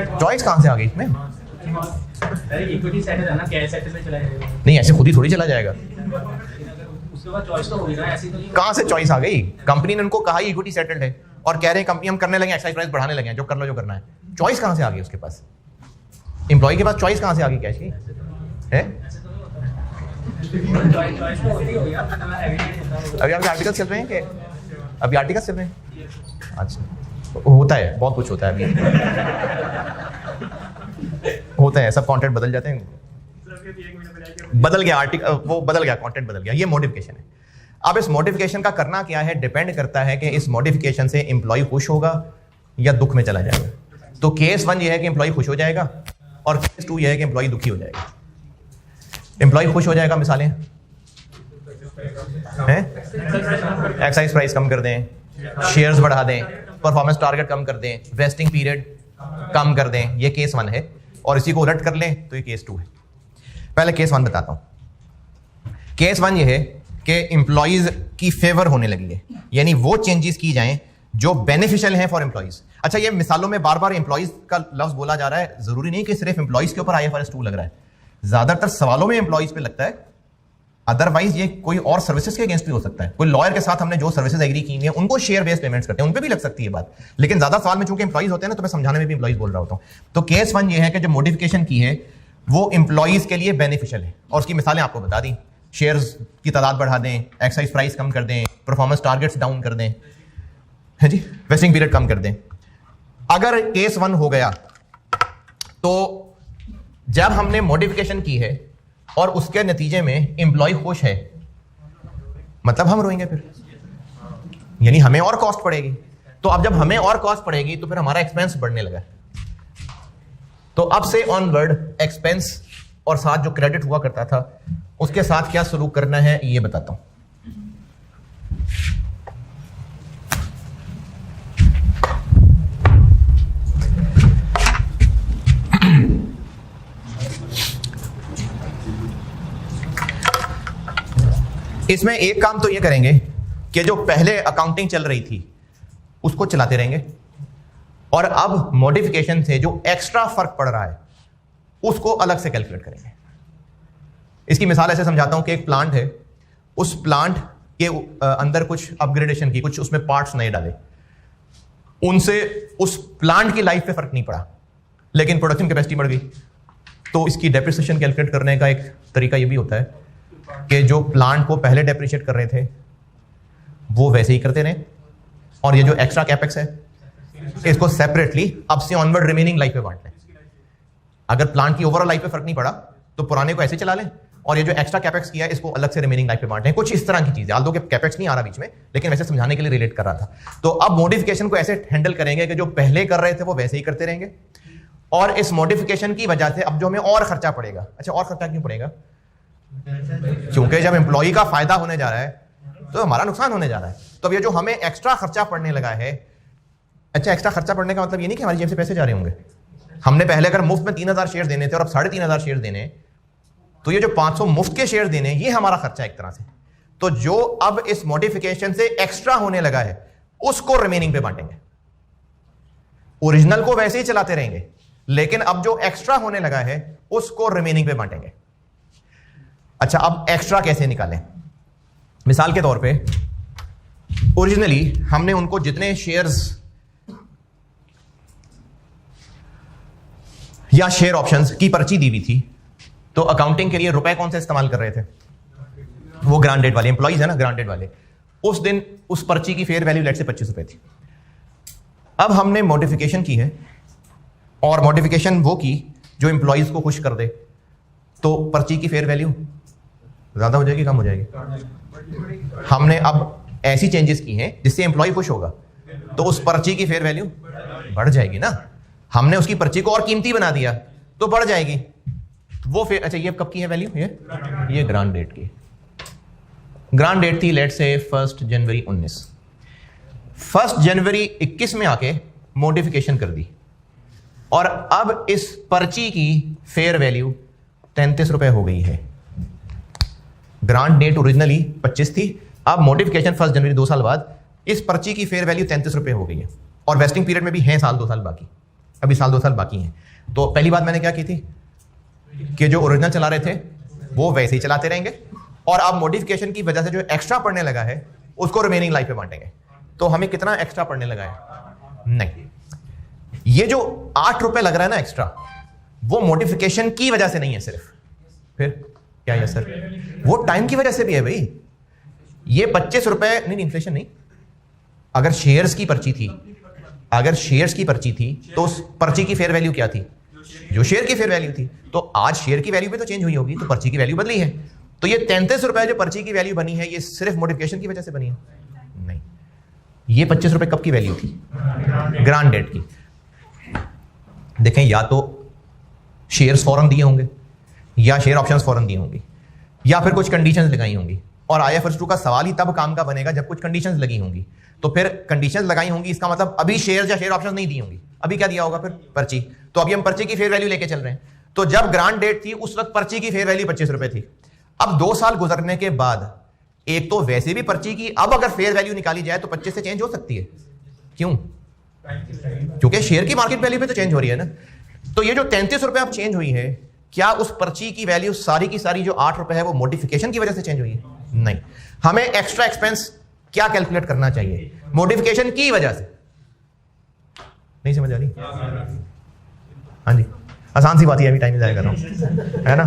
तो चॉइस कहाँ से आ गई इसमें? अरे इक्विटी सेटल है ना, कैश सेटल में चला जाएगा। नहीं, ऐसे खुद ही थोड़ी चला जाएगा, उसके बाद चॉइस तो होगी ना, ऐसी तो नहीं। कहाँ से चॉइस आ गई? कंपनी ने उनको कहा ही इक्विटी सेटल्ड है और कह रहे हैं कंपनी हम करने लगे, एक्साइज प्राइस बढ़ाने लगे, जो कर लो जो करना है। चॉइस कहाँ से आ गई उसके पास? एम्प्लॉय के पास चॉइस कहाँ से आ गई कैश की है? चॉइस तो होती होगी यार, अभी आपके आर्टिकल चल रहे हैं कि अभी आर्टिकल चल रहे हैं? अच्छा, होता है, बहुत कुछ होता है अभी होता है, सब कंटेंट बदल जाते हैं, बदल गया आर्टिकल, वो बदल गया, कंटेंट बदल गया, ये मॉडिफिकेशन है। अब इस मॉडिफिकेशन का करना क्या है, डिपेंड करता है कि इस मॉडिफिकेशन से एम्प्लॉय खुश होगा या दुख में चला जाएगा। तो केस 1 ये है कि एम्प्लॉय खुश हो जाएगा और केस 2 ये है कि एम्प्लॉय दुखी हो जाएगा। एम्प्लॉय खुश हो जाएगा, मिसालें हैं, एक्साइज प्राइस कम कर दें, शेयर्स बढ़ा दें, परफॉर्मेंस टारगेट कम कर दें, वेस्टिंग पीरियड कम कर दें, ये केस 1 है। और इसी को उलट कर लें तो ये केस 2 है। पहले केस 1 बताता हूं। केस 1 ये है कि एम्प्लॉइज की फेवर होने लगी है, यानी वो चेंजेस की जाएं जो बेनिफिशियल हैं फॉर एम्प्लॉइज। अच्छा, ये मिसालों में बार बार एम्प्लॉइज का लफ्ज बोला जा रहा है, जरूरी नहीं कि सिर्फ एम्प्लॉइज के ऊपर IFRS 2 लग रहा है, ज्यादातर सवालों में एम्प्लॉइज पे लगता है, अदरवाइज ये कोई और सर्विसेज के अगेंस्ट भी हो सकता है। कोई लॉयर के साथ हमने जो सर्विसेज एग्री की हैं उनको शेयर बेस्ड पेमेंट्स करते हैं, उन पे भी लग सकती है बात, लेकिन ज्यादा सवाल में चूंकि एम्प्लॉइज होते हैं ना, तो मैं समझाने में भी एम्प्लॉइज बोल रहा होता हूं। तो केस 1 ये है कि जो मॉडिफिकेशन की है वो एम्प्लॉइज के लिए बेनिफिशियल है, और उसकी मिसालें आपको बता दी। शेयर्स की तादाद बढ़ा दें, एक्साइज प्राइस कम कर दें, परफॉर्मेंस टारगेट्स डाउन कर दें, है जी, वेस्टिंग पीरियड कम कर दें। अगर केस 1 हो गया तो जब हमने मॉडिफिकेशन की है और उसके नतीजे में एम्प्लॉय खुश है, मतलब हम रोएंगे फिर, यानी हमें और कॉस्ट पड़ेगी। तो अब जब हमें और कॉस्ट पड़ेगी तो फिर हमारा एक्सपेंस बढ़ने लगा। तो अब से ऑनवर्ड एक्सपेंस और साथ जो क्रेडिट हुआ करता था उसके साथ क्या सलूक करना है ये बताता हूं। इसमें एक काम तो ये करेंगे कि जो पहले अकाउंटिंग चल रही थी उसको चलाते रहेंगे, और अब मॉडिफिकेशन से जो एक्स्ट्रा फर्क पड़ रहा है उसको अलग से कैलकुलेट करेंगे। इसकी मिसाल ऐसे समझाता हूं कि एक प्लांट है, उस प्लांट के अंदर कुछ अपग्रेडेशन की, कुछ उसमें पार्ट्स नए डाले, उनसे उस प्लांट की लाइफ पे फर्क नहीं पड़ा, लेकिन प्रोडक्शन कैपेसिटी बढ़ गई। तो इसकी डेप्रिसिएशन कैलकुलेट करने का एक तरीका ये भी होता है कि जो प्लांट को पहले डेप्रिशिएट कर रहे थे वो वैसे ही करते रहे, और ये जो एक्स्ट्रा कैपेक्स है इसको सेपरेटली अब से ऑनवर्ड रिमेनिंग लाइफ पे बांट लें। अगर प्लांट की ओवरऑल लाइफ पे फर्क नहीं पड़ा तो पुराने को ऐसे चला लें, और ये जो एक्स्ट्रा कैपेक्स किया है इसको अलग से रिमेनिंग लाइफ पे बांट लें। कुछ इस तरह की चीजें, आल्दो के कैपेक्स नहीं आ रहा बीच में, लेकिन वैसे समझाने के लिए रिलेट कर रहा था। तो अब मॉडिफिकेशन को ऐसे हैंडल करेंगे कि जो पहले कर रहे थे वो वैसे ही करते रहेंगे, और इस मॉडिफिकेशन की वजह से अब जो हमें और खर्चा पड़ेगा। अच्छा, और खर्चा क्यों पड़ेगा? क्योंकि जब एम्प्लॉय का फायदा होने जा रहा है तो हमारा नुकसान होने जा रहा है। तो अब ये जो हमें एक्स्ट्रा खर्चा पड़ने लगा है, अच्छा एक्स्ट्रा खर्चा पड़ने का मतलब ये नहीं कि हमारी जेब से पैसे जा रहे होंगे। हमने पहले अगर मुफ्त में 3000 शेयर देने थे और अब 3500 शेयर देने, तो ये जो 500 मुफ्त के शेयर देने ये हमारा खर्चा एक तरह से। तो जो अब इस मॉडिफिकेशन से एक्स्ट्रा होने लगा है उसको रिमेनिंग पे बांटेंगे। ओरिजिनल को वैसे ही चलाते रहेंगे, लेकिन अब जो एक्स्ट्रा होने लगा है उसको रिमेनिंग पे बांटेंगे। अच्छा, अब एक्स्ट्रा कैसे निकालें? मिसाल के तौर पे ओरिजिनली हमने उनको जितने शेयर्स या शेयर ऑप्शंस की पर्ची दी हुई थी, तो अकाउंटिंग के लिए रुपए कौन से इस्तेमाल कर रहे थे? वो ग्रांट डेट वाले एम्प्लॉइज है ना, ग्रांट डेट वाले। उस दिन उस पर्ची की फेयर वैल्यू लेट से 25 रुपए थी। अब हमने मॉडिफिकेशन की है, और मॉडिफिकेशन वो की जो एम्प्लॉइज को खुश कर दे, तो पर्ची की फेयर वैल्यू ज्यादा हो जाएगी, कम हो जाएगी? हमने अब ऐसी चेंजेस की हैं जिससे एम्प्लॉय खुश होगा, तो उस पर्ची की फेयर वैल्यू बढ़ जाएगी ना। हमने उसकी पर्ची को और कीमती बना दिया तो बढ़ जाएगी वो फेयर। अच्छा, ये कब की है वैल्यू? ये ग्रांट डेट की। ग्रांट डेट थी लेट से 1 जनवरी 19। 1 जनवरी 21 में आके मॉडिफिकेशन कर दी, और अब इस पर्ची की फेयर वैल्यू 33 रुपए हो गई है। ग्रांट डेट ओरिजिनली 25 थी, अब मॉडिफिकेशन 1 जनवरी 2 साल बाद इस पर्ची की फेयर वैल्यू 33 रुपए हो गई है। और वेस्टिंग पीरियड में भी है साल 2 साल बाकी, अभी साल 2 साल बाकी हैं। तो पहली बात मैंने क्या की थी कि जो ओरिजिनल चला रहे थे वो वैसे ही चलाते रहेंगे, और अब मॉडिफिकेशन की वजह से जो एक्स्ट्रा पड़ने लगा है उसको रिमेनिंग लाइफ पे बांटेंगे। तो हमें कितना एक्स्ट्रा पड़ने लगा है? नहीं, ये जो 8 रुपए लग रहा है ना एक्स्ट्रा, वो मॉडिफिकेशन की वजह से नहीं है सिर्फ। फिर क्या है सर? वो टाइम की वजह से भी है भाई। ये 25 रुपए नहीं, इन्फ्लेशन नहीं। अगर शेयर्स की पर्ची थी, अगर शेयर्स की पर्ची थी तो उस पर्ची की फेयर वैल्यू क्या थी? जो शेयर की फेयर वैल्यू थी। तो आज शेयर की वैल्यू भी तो चेंज हुई होगी, तो पर्ची की वैल्यू बदली है। तो ये 33 रुपए जो पर्ची की वैल्यू बनी है, ये सिर्फ मॉडिफिकेशन की वजह से बनी है? नहीं, ये 25 रुपए कब की वैल्यू थी? ग्रांट डेट की। देखें, या तो शेयर्स फौरन दिए होंगे, या शेयर ऑप्शंस फौरन दिए होंगे, या फिर कुछ कंडीशंस लगाई होंगी। और IFRS 2 का सवाल ही तब काम का बनेगा जब कुछ कंडीशंस लगी होंगी। तो फिर कंडीशंस लगाई होंगी, इसका मतलब अभी शेयर या शेयर ऑप्शंस नहीं दी होंगी। अभी क्या दिया होगा? फिर पर्ची। तो अभी हम पर्ची की फेयर वैल्यू लेके चल रहे हैं। तो जब ग्रांट डेट थी उस वक्त पर्ची की फेयर वैल्यू 25 रुपए थी। अब 2 साल गुजरने के बाद एक तो वैसे भी पर्ची की अब अगर फेयर वैल्यू निकाली जाए तो 25 से चेंज हो सकती है। क्यों? क्योंकि शेयर की मार्केट वैल्यू पे तो चेंज हो रही है ना। तो ये जो 33 रुपए अब चेंज हुई है, क्या उस पर्ची की वैल्यू सारी की सारी जो 8 रुपए है वो मॉडिफिकेशन की वजह से चेंज हुई है? नहीं। हमें एक्स्ट्रा एक्सपेंस क्या कैलकुलेट करना चाहिए? मॉडिफिकेशन की वजह से। नहीं समझ आ रही? हाँ जी, आसान सी बात है, अभी टाइम जाया कर रहा हूं, है ना?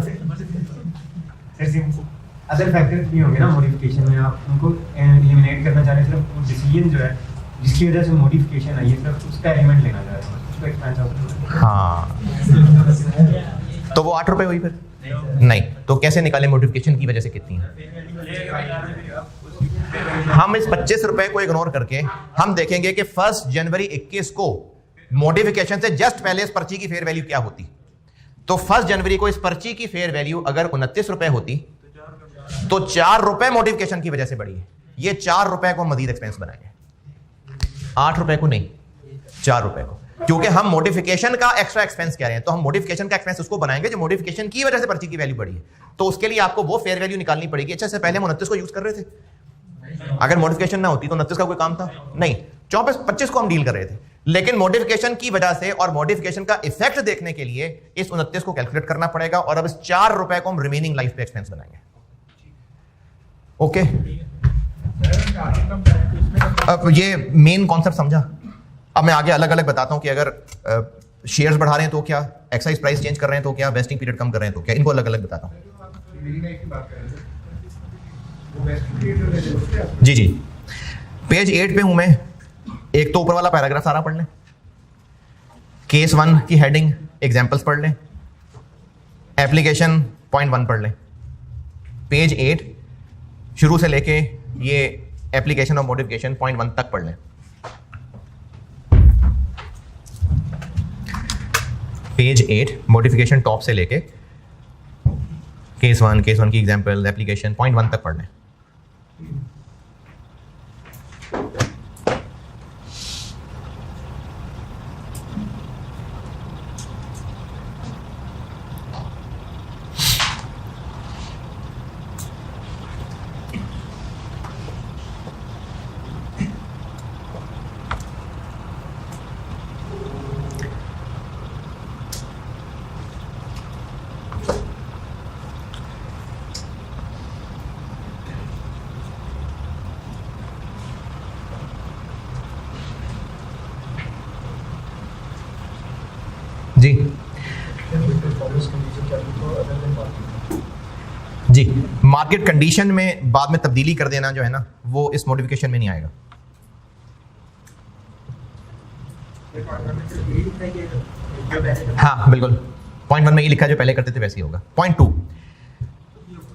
अदर फैक्टर्स भी होंगे ना मॉडिफिकेशन में, आप उनको एलिमिनेट करना चाह रहे हैं। सिर्फ वो डिसीजन जो है जिसकी वजह से मॉडिफिकेशन आई है, सिर्फ उसका एलिमेंट लेना चाह रहे हैं, उसको एक्सपेंस आउट। हाँ, तो वो 8 रुपए हुई फिर? नहीं। तो कैसे निकाले मॉडिफिकेशन की वजह से कितनी है? हम इस 25 रुपए को इग्नोर करके हम देखेंगे कि 1 जनवरी 21 को मॉडिफिकेशन से जस्ट पहले इस पर्ची की फेयर वैल्यू क्या होती। तो 1 जनवरी को इस पर्ची की फेयर वैल्यू अगर 29 रुपए होती तो 4 रुपए मॉडिफिकेशन की वजह से बढ़ी है। ये 4 रुपए को मजीद एक्सपेंस बनाएंगे, 8 रुपए को नहीं, 4 रुपए को, क्योंकि हम मॉडिफिकेशन का एक्स्ट्रा एक्सपेंस कह रहे हैं। तो हम मॉडिफिकेशन का एक्सपेंस उसको बनाएंगे जो मॉडिफिकेशन की वजह से पर्ची की वैल्यू बढ़ी है। तो उसके लिए आपको वो फेयर वैल्यू निकालनी पड़ेगी। अच्छा, से पहले हम 29 को यूज कर रहे थे, अगर मॉडिफिकेशन ना होती तो 29 का कोई काम था नहीं, 24-25 को हम डील कर रहे थे। लेकिन मॉडिफिकेशन की वजह से और मॉडिफिकेशन का इफेक्ट देखने के लिए इस 29 को कैलकुलेट करना पड़ेगा, और अब इस 4 रुपए को हम रिमेनिंग लाइफ पे एक्सपेंस बनाएंगे। ओके, अब ये मेन कॉन्सेप्ट समझा। अब मैं आगे अलग अलग बताता हूं कि अगर शेयर्स बढ़ा रहे हैं तो क्या, एक्साइज प्राइस चेंज कर रहे हैं तो क्या, वेस्टिंग पीरियड कम कर रहे हैं तो क्या, इनको अलग अलग बताता हूं। जी जी, पेज 8 पे हूं मैं। एक तो ऊपर वाला पैराग्राफ सारा पढ़ लें, केस 1 की हेडिंग एग्जांपल्स पढ़ लें, एप्लीकेशन पॉइंट 1 पढ़ लें। पेज 8 शुरू से लेके ये एप्लीकेशन और मॉडिफिकेशन पॉइंट 1 तक पढ़ लें। पेज 8 मॉडिफिकेशन टॉप से लेके केस 1 की एग्जांपल, एप्लीकेशन पॉइंट 1 तक पढ़ लें। जी, मार्केट कंडीशन में बाद में तब्दीली कर देना जो है ना, वो इस मॉडिफिकेशन में नहीं आएगा। हाँ बिल्कुल, पॉइंट 1 में ये लिखा है जो पहले करते थे वैसे ही होगा। पॉइंट 2,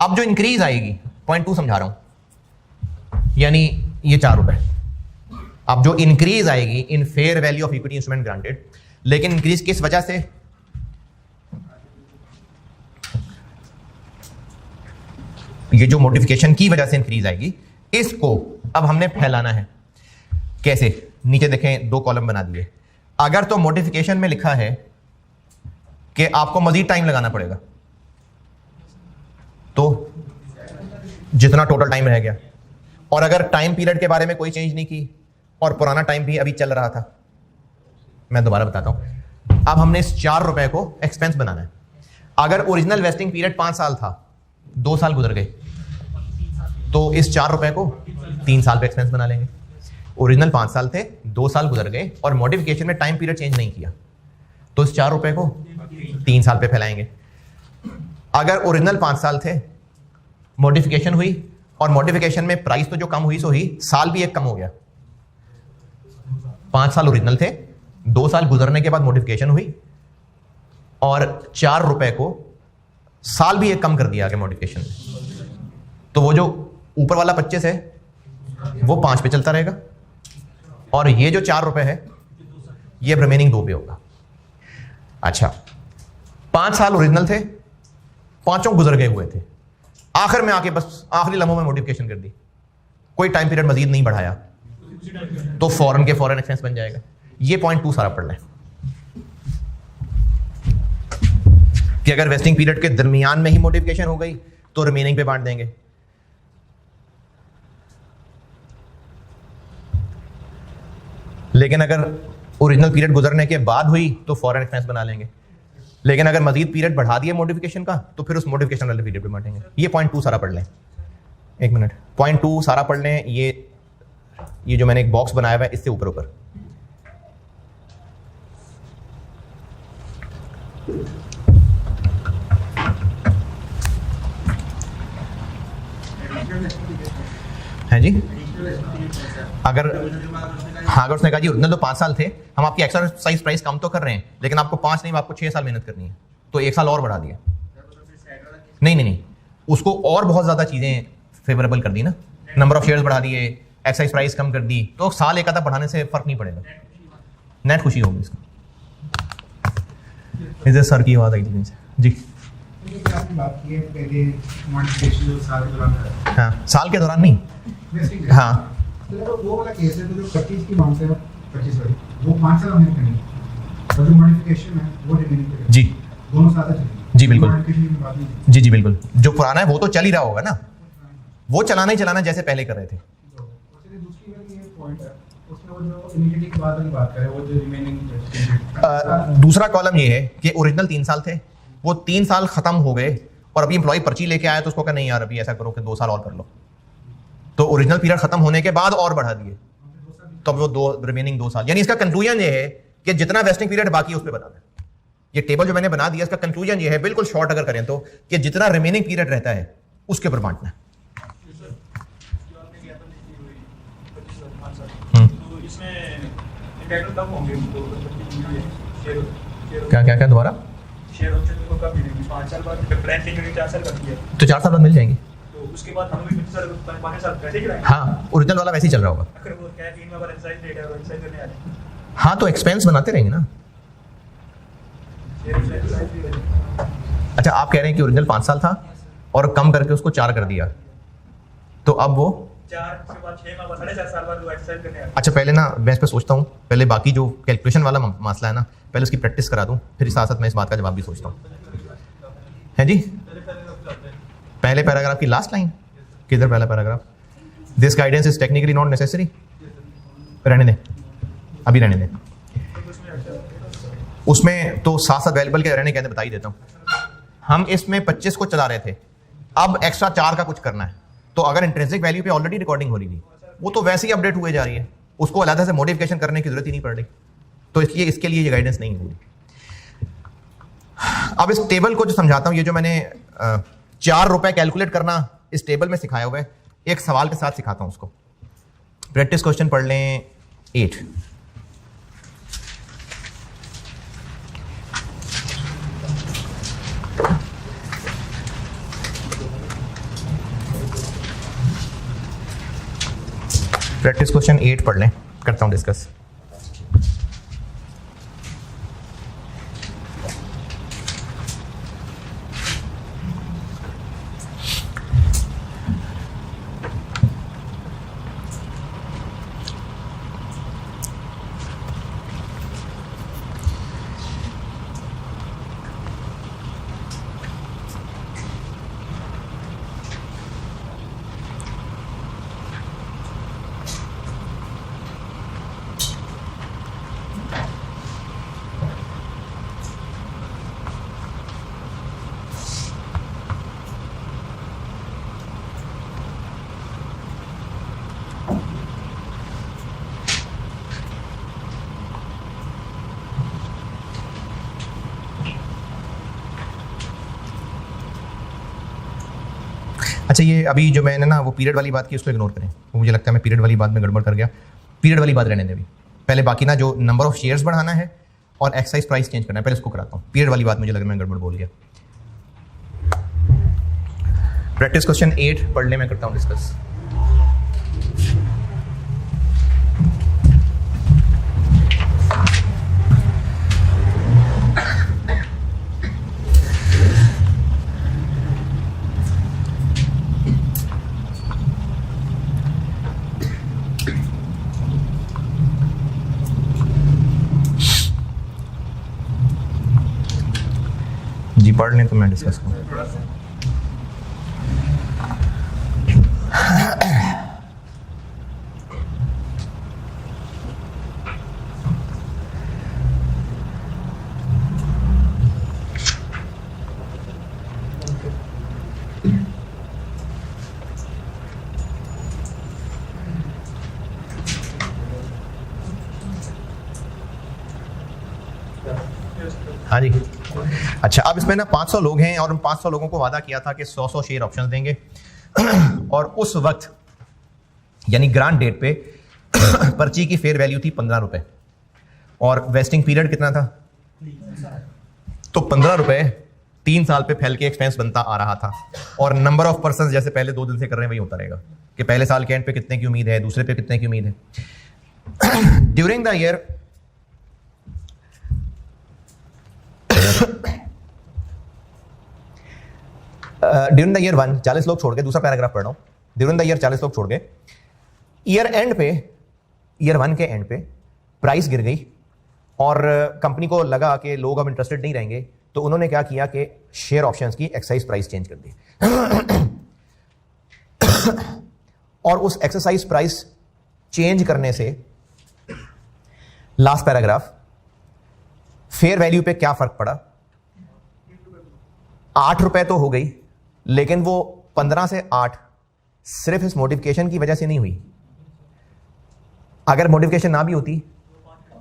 अब जो इंक्रीज आएगी, पॉइंट 2 समझा रहा हूं, यानी ये 4 रुपए, अब जो इंक्रीज आएगी in fair value of equity instrument granted, लेकिन इंक्रीज किस वजह से? ये जो मॉडिफिकेशन की वजह से इंक्रीज आएगी, इसको अब हमने फैलाना है। कैसे? नीचे देखें 2 कॉलम बना दिए। अगर तो मॉडिफिकेशन में लिखा है कि आपको मजीद टाइम लगाना पड़ेगा, तो जितना टोटल टाइम रह गया, और अगर टाइम पीरियड के बारे में कोई चेंज नहीं की और पुराना टाइम भी अभी चल रहा था, मैं दोबारा बताता हूं। अब हमने इस 4 रुपए को एक्सपेंस बनाना है। अगर ओरिजिनल वेस्टिंग पीरियड 5 साल था, 2 साल गुजर गए, तो इस 4 रुपए को 3 साल पे एक्सपेंस बना लेंगे। ओरिजिनल 5 साल थे, 2 साल गुजर गए और मॉडिफिकेशन में टाइम पीरियड चेंज नहीं किया, तो इस 4 रुपए को 3 साल पे फैलाएंगे। अगर ओरिजिनल 5 साल थे, मॉडिफिकेशन हुई और मॉडिफिकेशन में प्राइस तो जो कम हुई सो ही, साल भी एक कम हो गया। 5 साल ओरिजिनल थे, 2 साल गुजरने के बाद मॉडिफिकेशन हुई और 4 रुपए को साल भी एक कम कर दिया गया मॉडिफिकेशन में, तो वो जो ऊपर वाला 25 है वो 5 पे चलता रहेगा और ये जो 4 रुपए है ये रिमेनिंग 2 पे होगा। अच्छा, 5 साल ओरिजिनल थे, 5 गुजर गए हुए थे, आखिर में आके बस आखिरी लम्हों में मॉडिफिकेशन कर दी, कोई टाइम पीरियड मजीद नहीं बढ़ाया, तो फौरन के फौरन एक्सपेंस बन जाएगा। ये पॉइंट 2 सारा पढ़ लें कि अगर वेस्टिंग पीरियड के दरमियान में ही मॉडिफिकेशन हो गई तो रिमेनिंग पे बांट देंगे। लेकिन अगर ओरिजिनल पीरियड गुजरने के बाद हुई तो फॉरेन एक्सपेंस बना लेंगे। लेकिन अगर मजीद पीरियड बढ़ा दिए मॉडिफिकेशन का, तो फिर उस मॉडिफिकेशन वाले पीरियड पे बांटेंगे। ये पॉइंट 2 सारा पढ़ लें। एक मिनट, पॉइंट 2 सारा पढ़ लें। ये जो मैंने एक बॉक्स बनाया हुआ है, इससे ऊपर ऊपर है जी। अगर उसने कहा जी ओरिजिनल तो 5 साल थे, हम आपकी एक्सरसाइज प्राइस कम तो कर रहे हैं, लेकिन आपको 5 नहीं, आपको 6 साल मेहनत करनी है, तो 1 साल और बढ़ा दिया। नहीं, उसको और बहुत ज्यादा चीजें फेवरेबल कर दी ना, नंबर ऑफ शेयर्स बढ़ा दिए, एक्सरसाइज प्राइस कम कर दी, तो साल एक आधा बढ़ाने से फर्क नहीं पड़ेगा, नेट खुशी होगी इसको। इधर सर की आवाज आई थी जी। आपने बात की है पहले मॉडिफिकेशन जो साल के दौरान करा। हाँ, साल के दौरान नहीं। हाँ, तो वो वाला केस है, तो जो 25 की मांग है, 25 वाली वो 5 साल हमने करनी है, और जो मॉडिफिकेशन है वो रिमेनिंग पे जी, दोनों साथ चलेंगे। जी बिल्कुल, मॉडिफिकेशन की बात नहीं। जी बिल्कुल। जो पुराना है वो तो चल ही रहा होगा ना, वो चलाना ही चलाना जैसे पहले कर रहे थे। दूसरी वाली ये पॉइंट है, उसमें वो जो इमीडिएटली के बाद वाली बात करे, वो जो रिमेनिंग दूसरा कॉलम ये है कि ओरिजिनल 3 साल थे, वो 3 साल खत्म हो गए और अभी एम्प्लॉय पर्ची लेके आया, तो उसको कहा नहीं यार अभी ऐसा करो कि 2 साल और कर लो, तो ओरिजिनल पीरियड खत्म होने के बाद और बढ़ा दिए, तो अब वो रिमेनिंग 2 साल। यानी इसका कंक्लूजन ये है कि जितना वेस्टिंग पीरियड बाकी है उस पर बनाना है। ये टेबल जो मैंने बना दिया, इसका कंक्लूजन ये है, बिल्कुल शॉर्ट अगर करें तो, कि जितना रिमेनिंग पीरियड रहता है उसके ऊपर बांटना है। क्या दोबारा शेयर ऑप्शन को कब मिलेगी? 5 साल बाद, प्लान चेंज होने 4 साल करती है, तो 4 साल बाद मिल जाएंगे। तो उसके बाद हमें भी 5 साल पैसे गिराएंगे। हाँ, ओरिजिनल वाला वैसे ही चल रहा होगा। अगर वो क्या है, 3 बार एक्सरसाइज डेट है और एक्सरसाइज करने आ रहे हैं, हाँ, तो एक्सपेंस बनाते रहेंगे ना। अच्छा, आप कह रहे हैं कि ओरिजिनल 5 साल था और कम करके उसको 4 कर दिया, तो अब वो 4 के बाद 6 माह बाद 4.5 साल बाद वो एक्सरसाइज करने आ रहे हैं। अच्छा, पहले ना मैं इस पर सोचता हूँ, पहले बाकी जो कैलकुलेशन वाला मसला है ना, पहले उसकी प्रैक्टिस करा दूँ, फिर साथ साथ मैं इस बात का जवाब भी सोचता हूँ। है जी, पहले पैराग्राफ की लास्ट लाइन किधर? पहला paragraph, this guidance is technically not necessary, रहने दें, अभी रहने दें। उसमें तो साथ साथ अवेलेबल के रहने कहते बता ही देता हूँ। हम इसमें 25 को चला रहे थे, अब एक्स्ट्रा 4 का कुछ करना है, तो अगर इंट्रिंसिक वैल्यू पे ऑलरेडी रिकॉर्डिंग हो रही थी, वो तो वैसे ही अपडेट हुए जा रही है, उसको अलग से मॉडिफिकेशन करने की जरूरत ही नहीं पड़ रही, तो इसके लिए ये गाइडेंस नहीं होगी। अब इस टेबल को जो समझाता हूँ, ये जो मैंने 4 रुपए कैलकुलेट करना इस टेबल में सिखाया हुआ है, एक सवाल के साथ सिखाता हूं उसको। प्रैक्टिस क्वेश्चन पढ़ लें 8। प्रैक्टिस क्वेश्चन 8 पढ़ लें, करता हूं डिस्कस। अच्छा, ये अभी जो मैंने ना वो पीरियड वाली बात की उसको इग्नोर करें, वो मुझे लगता है मैं पीरियड वाली बात में गड़बड़ कर गया। पीरियड वाली बात रहने दें अभी, पहले बाकी ना जो नंबर ऑफ शेयर्स बढ़ाना है और एक्साइज प्राइस चेंज करना है, पहले उसको कराता हूँ। पीरियड वाली बात मुझे लगा मैं गड़बड़ बोल गया। प्रैक्टिस क्वेश्चन 8 पढ़ ले, मैं करता हूँ डिस्कस। जी पढ़ लें तो मैं डिस्कस करूँ। हाँ जी, अच्छा अब इसमें ना 500 लोग हैं और उन 500 लोगों को वादा किया था कि 100 शेयर ऑप्शंस देंगे और उस वक्त यानी ग्रांट डेट पे पर्ची की फेयर वैल्यू थी 15 रुपए और वेस्टिंग पीरियड कितना था? तो 15 रुपए 3 साल पे फैल के एक्सपेंस बनता आ रहा था और नंबर ऑफ पर्सन जैसे पहले 2 दिन से कर रहे हैं वही होता रहेगा कि पहले साल के एंड पे कितने की उम्मीद है, दूसरे पे कितने की उम्मीद है। During the year during the year 1 40 लोग छोड़ के, दूसरा पैराग्राफ पढ़ रहा हूं। ड्यूरिंग द ईयर 40 लोग छोड़ के ईयर एंड पे, ईयर 1 के एंड पे प्राइस गिर गई और कंपनी को लगा कि लोग अब इंटरेस्टेड नहीं रहेंगे, तो उन्होंने क्या किया कि शेयर ऑप्शंस की एक्साइज प्राइस चेंज कर दी और उस एक्सरसाइज प्राइस चेंज करने से लास्ट पैराग्राफ फेयर वैल्यू पे क्या फर्क पड़ा? 8 रुपए तो हो गई, लेकिन वो 15 से 8 सिर्फ इस मॉडिफिकेशन की वजह से नहीं हुई। अगर मॉडिफिकेशन ना भी होती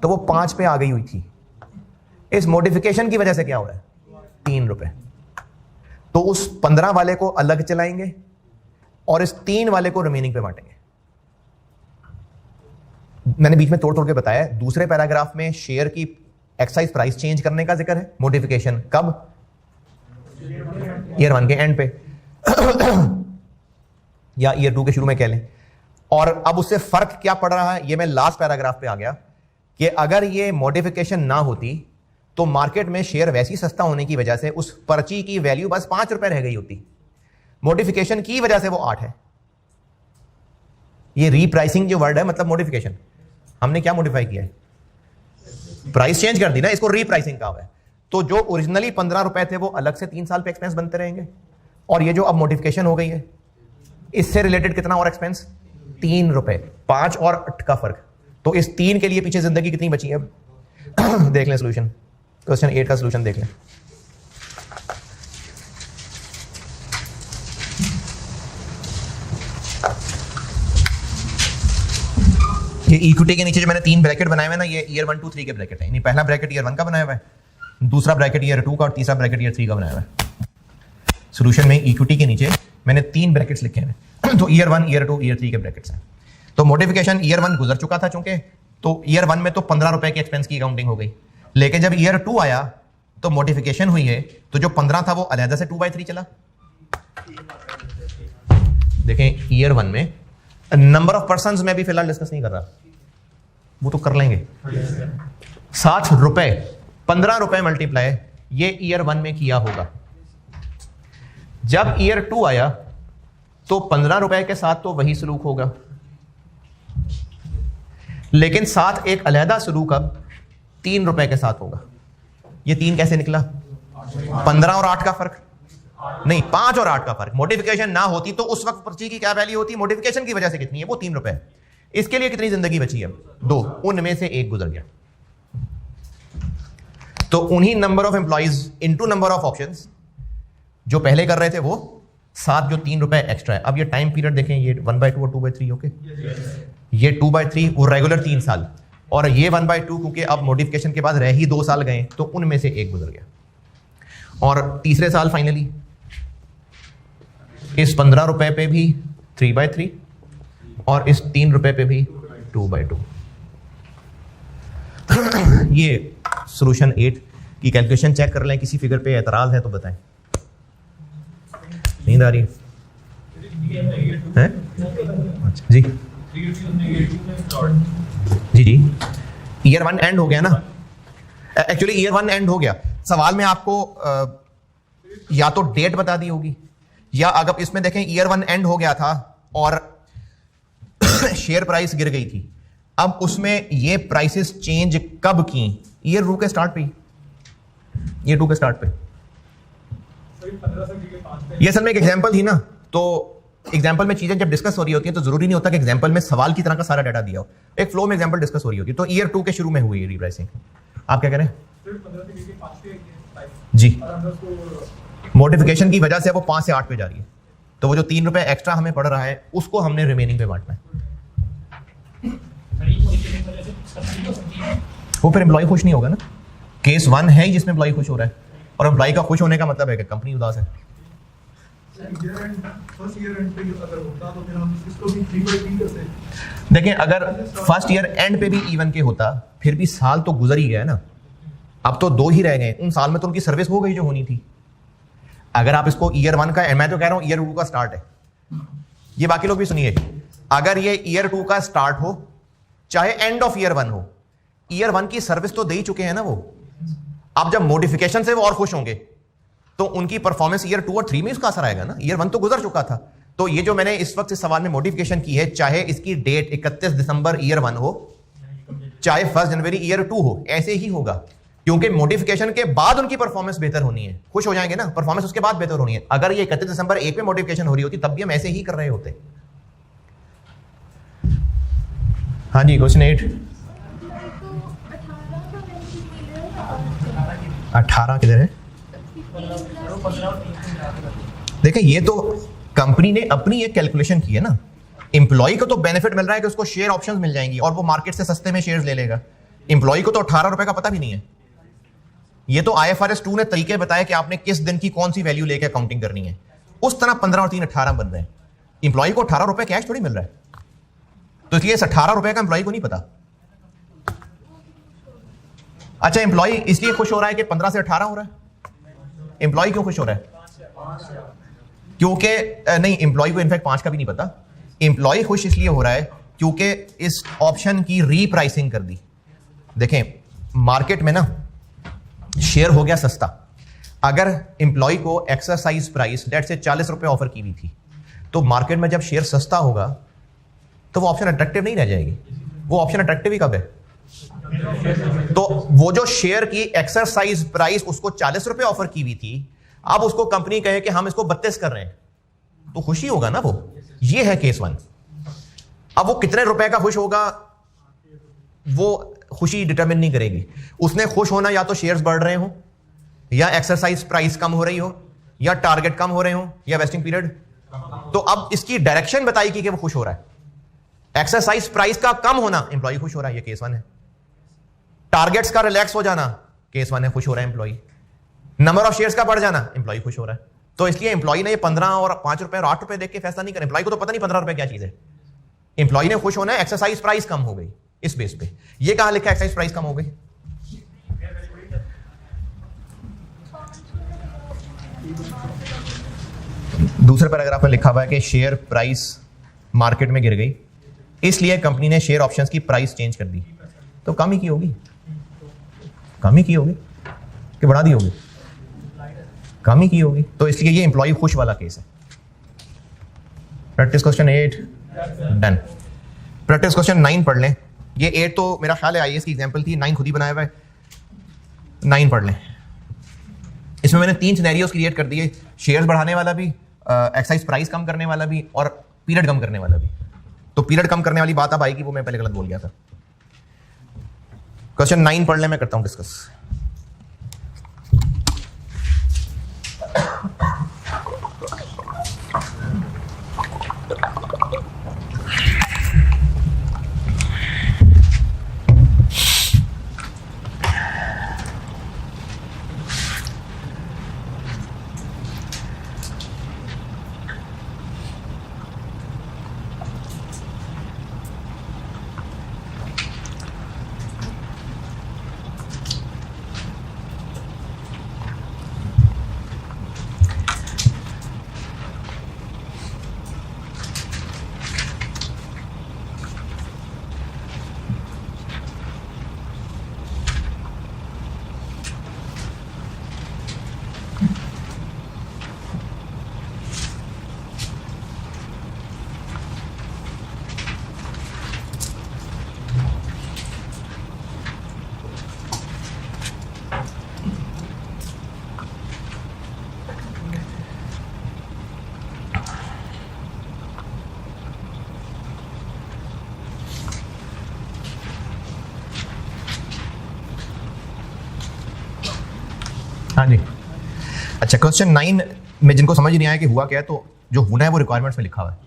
तो वो 5 पे आ गई हुई थी। इस मॉडिफिकेशन की वजह से क्या हो रहा है? 3 रुपए। तो उस 15 वाले को अलग चलाएंगे और इस 3 वाले को रिमेनिंग पे बांटेंगे। मैंने बीच में तोड़ तोड़ के बताया, दूसरे पैराग्राफ में शेयर की एक्साइज प्राइस चेंज करने का जिक्र है। मॉडिफिकेशन कब? ईयर 1 के एंड पे या ईयर 2 के शुरू में कह लें। और अब उससे फर्क क्या पड़ रहा है, ये मैं लास्ट पैराग्राफ पे आ गया कि अगर ये मॉडिफिकेशन ना होती तो मार्केट में शेयर वैसी सस्ता होने की वजह से उस पर्ची की वैल्यू बस 5 रुपए रह गई होती। मॉडिफिकेशन की वजह से वो 8 है। ये रीप्राइसिंग जो वर्ड है, मतलब मॉडिफिकेशन, हमने क्या मॉडिफाई किया है? प्राइस चेंज कर दी ना, इसको रीप्राइसिंग कहा हुआ है। तो जो ओरिजिनली 15 रुपए थे वो अलग से 3 साल पे एक्सपेंस बनते रहेंगे और ये जो अब मॉडिफिकेशन हो गई है इससे रिलेटेड कितना और एक्सपेंस? 3 रुपए, 5 और 8 का फर्क। तो इस 3 के लिए पीछे जिंदगी कितनी बची है? अब देख लें सोल्यूशन, क्वेश्चन 8 का सोल्यूशन देख लें। ये इक्विटी के नीचे जो मैंने 3 ब्रैकेट बनाए हुए ना, ये ईयर 1 2 3 के ब्रैकेट है। पहला ब्रैकेट ईयर 1 का बनाया हुआ है, दूसरा ब्रैकेट ईयर 2 का और तीसरा ब्रैकेट ईयर 3 का बनाया हुआ है। सोल्यूशन में इक्विटी के नीचे मैंने 3 ब्रैकेट्स लिखे हैं तो ईयर 1, ईयर 2, ईयर 3 के ब्रैकेट्स हैं। तो मॉडिफिकेशन ईयर 1 गुजर चुका था चूंकि, तो ईयर 1 में तो 15 रुपए के एक्सपेंस की काउंटिंग हो गई, लेकिन जब ईयर 2 आया तो मॉडिफिकेशन हुई है, तो जो 15 था वो अलहदा से 2/3 चला। देखें ईयर 1 में नंबर ऑफ पर्संस में भी फिलहाल डिस्कस नहीं कर रहा, वो तो कर लेंगे। 60 रुपए 15 रुपए मल्टीप्लाई ये ईयर 1 में किया होगा। जब ईयर 2 आया तो 15 रुपए के साथ तो वही सलूक होगा, लेकिन साथ एक अलहदा सलूक अब 3 रुपए के साथ होगा। ये 3 कैसे निकला? 15 और 8 का फर्क नहीं, 5 और 8 का फर्क। मॉडिफिकेशन ना होती तो उस वक्त पर्ची की क्या वैल्यू होती? मॉडिफिकेशन की वजह से कितनी है? वो 3 रुपए। इसके लिए कितनी जिंदगी बची है? 2, उनमें से 1 गुजर गया। तो उन्हीं number of employees into number of options जो पहले कर रहे थे वो साथ जो 3 रुपए एक्स्ट्रा है। अब ये टाइम पीरियड देखें, ये 1/2 और 2/3 ओके, ये 2/3 वो रेगुलर 3 साल, और ये 1/2 क्योंकि अब मॉडिफिकेशन के बाद रह ही 2 साल गए तो उनमें से 1 गुजर गया। और तीसरे साल फाइनली इस 15 रुपए पे भी 3/3 और इस 3 रुपए पे भी 2/2। ये सॉल्यूशन 8 की कैलकुलेशन चेक कर लें। किसी फिगर पे एतराज है तो बताएं। नींद आ रही है? अच्छा जी जी जी, ईयर 1 एंड हो गया ना। एक्चुअली ईयर 1 एंड हो गया। सवाल में आपको या तो डेट बता दी होगी, या अगर इसमें देखें ईयर 1 एंड हो गया था और शेयर प्राइस गिर गई थी, अब उसमें ये प्राइसेस चेंज कब की? ईयर 2 के स्टार्ट पे, ईयर 2 के स्टार्ट पे। ये असल में एक एग्जांपल थी ना, तो एग्जांपल में चीजें जब डिस्कस हो रही होती हैं तो जरूरी नहीं होता कि एग्जांपल में सवाल की तरह का सारा डाटा दिया हो, एक फ्लो में एग्जांपल डिस्कस हो रही होती है। तो ईयर 2 के शुरू में हुई रीप्राइसिंग। आप क्या कह रहे हैं? जी, मॉडिफिकेशन की वजह से वो 5 से 8 पे जा रही है, तो वो जो 3 रुपए एक्स्ट्रा हमें पड़ रहा है उसको हमने रिमेनिंग पे बांटना है। वो फिर एम्प्लॉय खुश नहीं होगा ना। केस 1 है ही जिसमें एम्प्लॉय खुश हो रहा है, और एम्प्लॉय का खुश होने का मतलब है कि कंपनी उदास है। देखें अगर फर्स्ट ईयर एंड पे भी इवन के होता, फिर भी साल तो गुजर ही गया ना। अब तो 2 ही रह गए, उन साल में तो उनकी सर्विस हो गई जो होनी थी। अगर आप इसको ईयर 1 का, मैं तो कह रहा हूं ईयर 2 का स्टार्ट है, ये बाकी लोग भी सुनिए, अगर ये ईयर 2 का स्टार्ट हो चाहे एंड ऑफ ईयर 1 हो, ईयर 1 की सर्विस तो दे ही चुके हैं ना वो। अब जब मॉडिफिकेशन से वो और खुश होंगे तो उनकी परफॉर्मेंस ईयर 2 और 3 में इसका असर आएगा ना। ईयर 1 तो गुजर चुका था। तो ये जो मैंने इस वक्त इस सवाल में मॉडिफिकेशन की है, चाहे इसकी डेट 31 दिसंबर ईयर 1 हो, चाहे 1 जनवरी ईयर 2 हो, ऐसे ही होगा, क्योंकि मॉडिफिकेशन के बाद उनकी परफॉर्मेंस बेहतर होनी है। खुश हो जाएंगे ना, परफॉर्मेंस उसके बाद बेहतर होनी है। अगर ये 31 दिसंबर 1 पे मॉडिफिकेशन हो रही होती तब भी हम ऐसे ही कर रहे होते। हाँ जी, क्वेश्चन 8। 18 किधर है? देखें ये तो कंपनी ने अपनी एक कैलकुलेशन की है ना। एम्प्लॉय को तो बेनिफिट मिल रहा है कि उसको शेयर ऑप्शंस मिल जाएंगी और वो मार्केट से सस्ते में शेयर्स ले लेगा। एम्प्लॉय को तो 18 रुपए का पता भी नहीं है। ये तो IFRS 2 ने तरीके बताया कि आपने किस दिन की कौन सी वैल्यू लेकर काउंटिंग करनी है। उस तरह 15 और 3 18 बन रहे हैं। एम्प्लॉय को 18 रुपए कैश थोड़ी मिल रहा है, तो इसलिए 18 रुपए का एम्प्लॉय को नहीं पता। अच्छा, एम्प्लॉय इसलिए खुश हो रहा है कि 15 से 18 हो रहा है। एम्प्लॉय क्यों खुश हो रहा है? क्योंकि नहीं, एम्प्लॉय को इनफैक्ट 5 का भी नहीं पता। एम्प्लॉय खुश इसलिए हो रहा है क्योंकि इस ऑप्शन की रीप्राइसिंग कर दी। देखें मार्केट में ना शेयर हो गया सस्ता। अगर एम्प्लॉय को एक्सरसाइज प्राइस लेट से 40 रुपए ऑफर की हुई थी, तो मार्केट में जब शेयर सस्ता होगा तो वो ऑप्शन अट्रैक्टिव नहीं रह जाएगी। वो ऑप्शन अट्रैक्टिव ही कब है? तो वो जो शेयर की एक्सरसाइज प्राइस उसको 40 रुपए ऑफर की हुई थी, अब उसको कंपनी कहे कि हम इसको 32 कर रहे हैं, तो खुशी होगा ना वो। ये है केस 1। अब वो कितने रुपए का खुश होगा वो खुशी डिटरमिन नहीं करेगी। उसने खुश होना या तो शेयर्स बढ़ रहे हो, या एक्सरसाइज प्राइस कम हो रही हो, या टारगेट कम हो रहे हो, या वेस्टिंग पीरियड। तो अब इसकी डायरेक्शन बताएगी कि वो खुश हो रहा है। एक्सरसाइज प्राइस का कम होना, एम्प्लॉय खुश हो रहा है, ये केस 1 है। टारगेट्स का रिलैक्स हो जाना, केस 1 है, खुश हो रहा है एम्प्लॉय। नंबर ऑफ शेयर्स का बढ़ जाना, एम्प्लॉय खुश हो रहा है। तो इसलिए एम्प्लॉय ने ये 15 और 5 रुपए और 8 रुपए देख के फैसला नहीं करें। एम्प्लॉय को तो पता नहीं 15 रुपए क्या चीज है। एम्प्लॉय ने खुश होना है एक्सरसाइज प्राइस कम हो गई इस बेस पे। ये कहां लिखा है एक्सरसाइज प्राइस कम हो गई? दूसरे पैराग्राफ में लिखा हुआ है कि शेयर प्राइस मार्केट में गिर गई, इसलिए कंपनी ने शेयर ऑप्शंस की प्राइस चेंज कर दी। तो कम ही की होगी, कम ही की होगी कि बढ़ा दी होगी? कम ही की होगी। तो इसलिए ये एम्प्लॉय खुश वाला केस है। Practice question 8 done. Practice question 9 पढ़ लें। ये 8 तो मेरा ख्याल है आईएएस की एग्जांपल थी, 9 खुद ही बनाया हुआ है। 9 पढ़ लें। इसमें मैंने 3 सिनेरियोस क्रिएट कर दिए, शेयर्स बढ़ाने वाला भी, एक्साइज प्राइस कम करने वाला भी और पीरियड कम करने वाला भी। तो पीरियड कम करने वाली बात अब आएगी, वो मैं पहले गलत बोल गया था। क्वेश्चन 9 पढ़ लें, मैं करता हूं डिस्कस। हाँ जी, अच्छा। क्वेश्चन 9 में जिनको समझ नहीं आया कि हुआ क्या है, तो जो होना है वो रिक्वायरमेंट्स में लिखा हुआ है।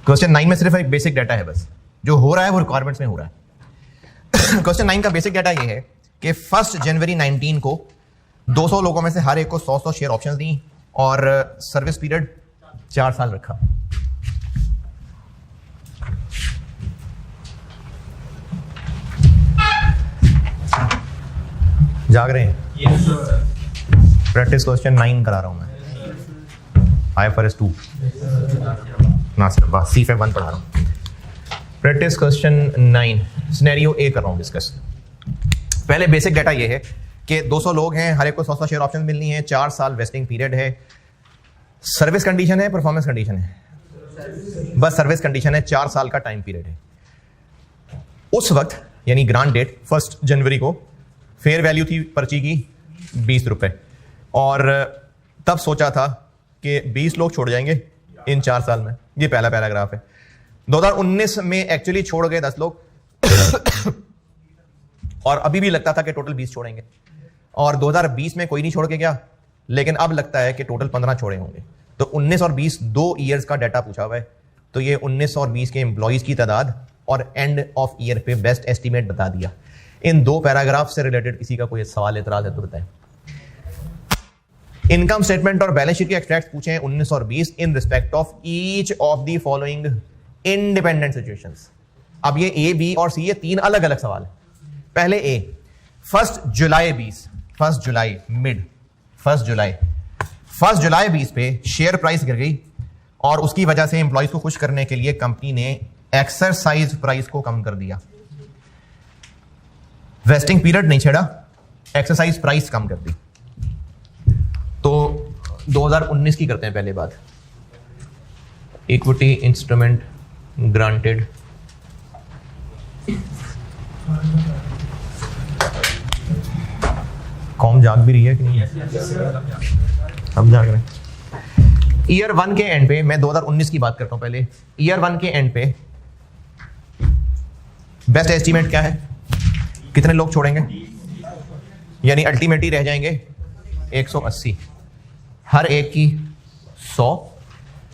क्वेश्चन 9 में सिर्फ एक बेसिक डाटा है, बस जो हो रहा है वो रिक्वायरमेंट्स में हो रहा है। क्वेश्चन 9 का बेसिक डाटा ये है कि 1 जनवरी 19 को 200 लोगों में से हर एक को 100 शेयर ऑप्शंस दी और सर्विस पीरियड 4 साल रखा। जाग रहे हैं? प्रैक्टिस क्वेश्चन 9 करा रहा हूं मैं। IFRS 2 ना सर, बस C 1 पढ़ा रहा हूं। प्रैक्टिस क्वेश्चन 9 सिनेरियो A कर रहा हूं डिस्कस। पहले बेसिक डाटा ये है कि 200 लोग हैं, हर एक को 100 शेयर ऑप्शन मिलनी है, 4 साल वेस्टिंग पीरियड है। सर्विस कंडीशन है, परफॉर्मेंस कंडीशन है? बस सर्विस कंडीशन है, 4 साल का टाइम पीरियड है। उस वक्त यानी ग्रांट डेट 1 जनवरी को फेयर वैल्यू थी पर्ची की 20 रुपए, और तब सोचा था कि 20 लोग छोड़ जाएंगे इन 4 साल में। ये पहला पैराग्राफ है। 2019 में एक्चुअली छोड़ गए 10 लोग और अभी भी लगता था कि टोटल 20 छोड़ेंगे, और 2020 में कोई नहीं छोड़ के गया, लेकिन अब लगता है कि टोटल 15 छोड़े होंगे। तो 19 और 20 2 ईयर्स का डाटा पूछा हुआ है। तो ये 19 और 20 के एम्प्लॉइज की तादाद और एंड ऑफ ईयर पे बेस्ट एस्टीमेट बता दिया। इन 2 पैराग्राफ से रिलेटेड किसी का कोई सवाल एतराज है तो बताएं। इनकम स्टेटमेंट और बैलेंस शीट के एक्सट्रैक्ट पूछे 19 और 20 in respect of each of the following independent situations. अब ये A, B और C ये 3 अलग अलग सवाल है। पहले A, 1 जुलाई 20, 1 जुलाई मिड 1 जुलाई 20 पे शेयर प्राइस गिर गई और उसकी वजह से एम्प्लॉइज को खुश करने के लिए कंपनी ने एक्सरसाइज प्राइस को कम कर दिया। वेस्टिंग पीरियड नहीं छेड़ा, एक्सरसाइज प्राइस कम कर दी। तो 2019 की करते हैं पहले बात। इक्विटी इंस्ट्रूमेंट ग्रांटेड, कॉम जाग भी रही है कि नहीं? अब जाग रहे हैं। ईयर 1 के एंड पे, मैं 2019 की बात करता हूं पहले। ईयर 1 के एंड पे बेस्ट एस्टीमेट क्या है? कितने लोग छोड़ेंगे? यानी अल्टीमेटली रह जाएंगे 180, हर एक की 100,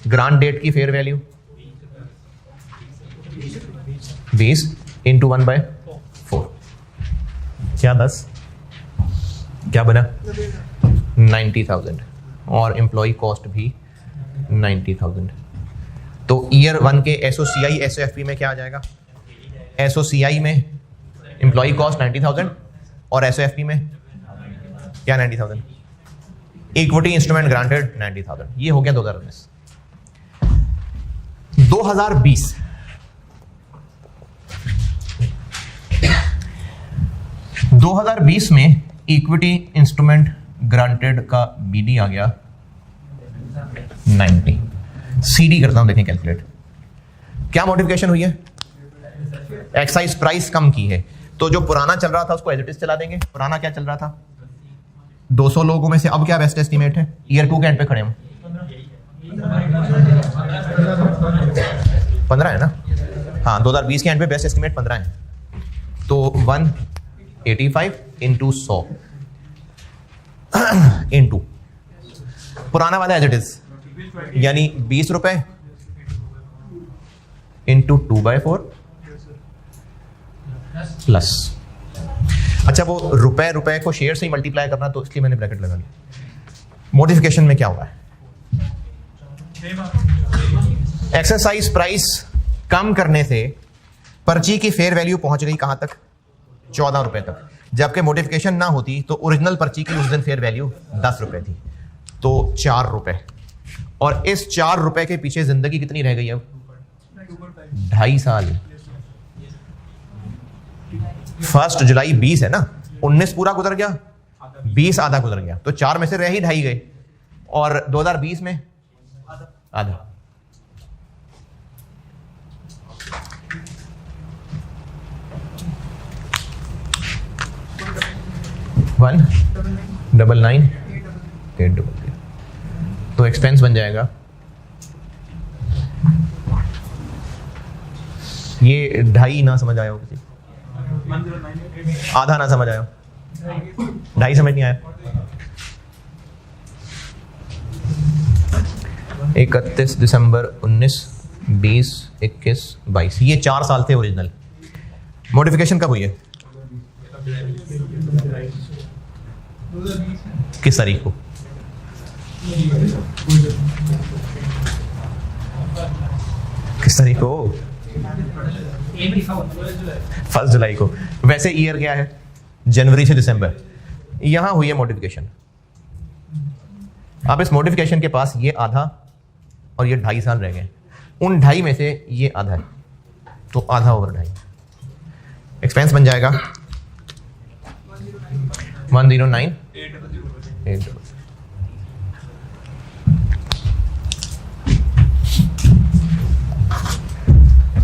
ग्रांट डेट की फेयर वैल्यू 20 इंटू 1/4, क्या 10, क्या बना 90,000 और एम्प्लॉय कॉस्ट भी 90,000। तो ईयर 1 के SOCI SOFP में क्या आ जाएगा? SOCI में एम्प्लॉय कॉस्ट 90,000 और SOFP में क्या 90,000? Equity instrument granted 90,000। ये हो गया 2019। 2020 में इक्विटी इंस्ट्रूमेंट ग्रांटेड का BD आ गया 90। CD करता हूं, देखें कैलकुलेट। क्या मॉडिफिकेशन हुई है? एक्साइज प्राइस कम की है। तो जो पुराना चल रहा था उसको एज इट इज चला देंगे। पुराना क्या चल रहा था? 200 लोगों में से अब क्या बेस्ट एस्टीमेट है? ईयर 2 के एंड पे खड़े हम 15 है ना? हाँ, 2020 के एंड पे बेस्ट एस्टीमेट 15 है। तो 185 इंटू 100 इंटू पुराना वाला एज इट इज, यानी 20 रुपए इंटू 2/4 प्लस। अच्छा, वो रुपए को शेयर से ही मल्टीप्लाई करना, तो इसलिए मैंने ब्रैकेट लगा लिया। मॉडिफिकेशन में क्या हुआ है? एक्सरसाइज प्राइस कम करने से पर्ची की फेयर वैल्यू पहुंच गई कहां तक? 14 रुपए तक। जबकि मॉडिफिकेशन ना होती तो ओरिजिनल पर्ची की उस दिन फेयर वैल्यू 10 रुपए थी, तो 4 रुपए। और इस 4 रुपए के पीछे जिंदगी कितनी रह गई अब? 2.5 साल। 1 जुलाई 20 है ना, 19 पूरा गुजर गया, 20 आधा गुजर गया, तो 4 में से रह ही 2.5 गए। और 2020 में आधा। वन 99,800। तो एक्सपेंस बन जाएगा ये 2.5 ना समझ आया हो किसी? आधा ना समझ आया? 2.5 समझ नहीं आया? 31 दिसंबर 19, 20, 21, 22, ये 4 साल थे ओरिजिनल। मॉडिफिकेशन कब हुई है? किस तारीख को? किस तारीख को? 1 जुलाई को। वैसे ईयर क्या है? जनवरी से दिसंबर। यहां हुई है मॉडिफिकेशन। अब इस मॉडिफिकेशन के पास ये आधा और ये 2.5 साल रह गए। उन 2.5 में से ये आधा है, तो आधा ओवर 2.5। एक्सपेंस बन जाएगा 109,800।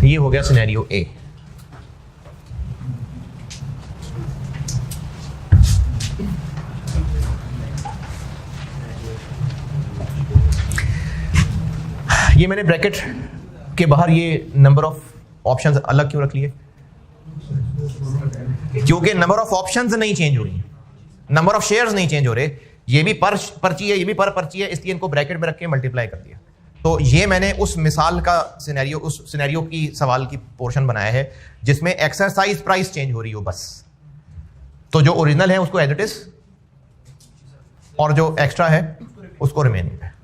ये हो गया सिनेरियो ए। ये मैंने ब्रैकेट के बाहर ये नंबर ऑफ ऑप्शंस अलग क्यों रख लिए? क्योंकि नंबर ऑफ ऑप्शंस नहीं चेंज हो रही, नंबर ऑफ शेयर्स नहीं चेंज हो रहे। ये भी पर पर्ची है, ये भी पर पर्ची है, इसलिए इनको ब्रैकेट में रख के मल्टीप्लाई कर दिया। तो ये मैंने उस मिसाल का सिनेरियो, उस सिनेरियो की सवाल की पोर्शन बनाया है जिसमें एक्सरसाइज प्राइस चेंज हो रही हो बस। तो जो ओरिजिनल है उसको एज इट इज, और जो एक्स्ट्रा है उसको रिमेनिंग है।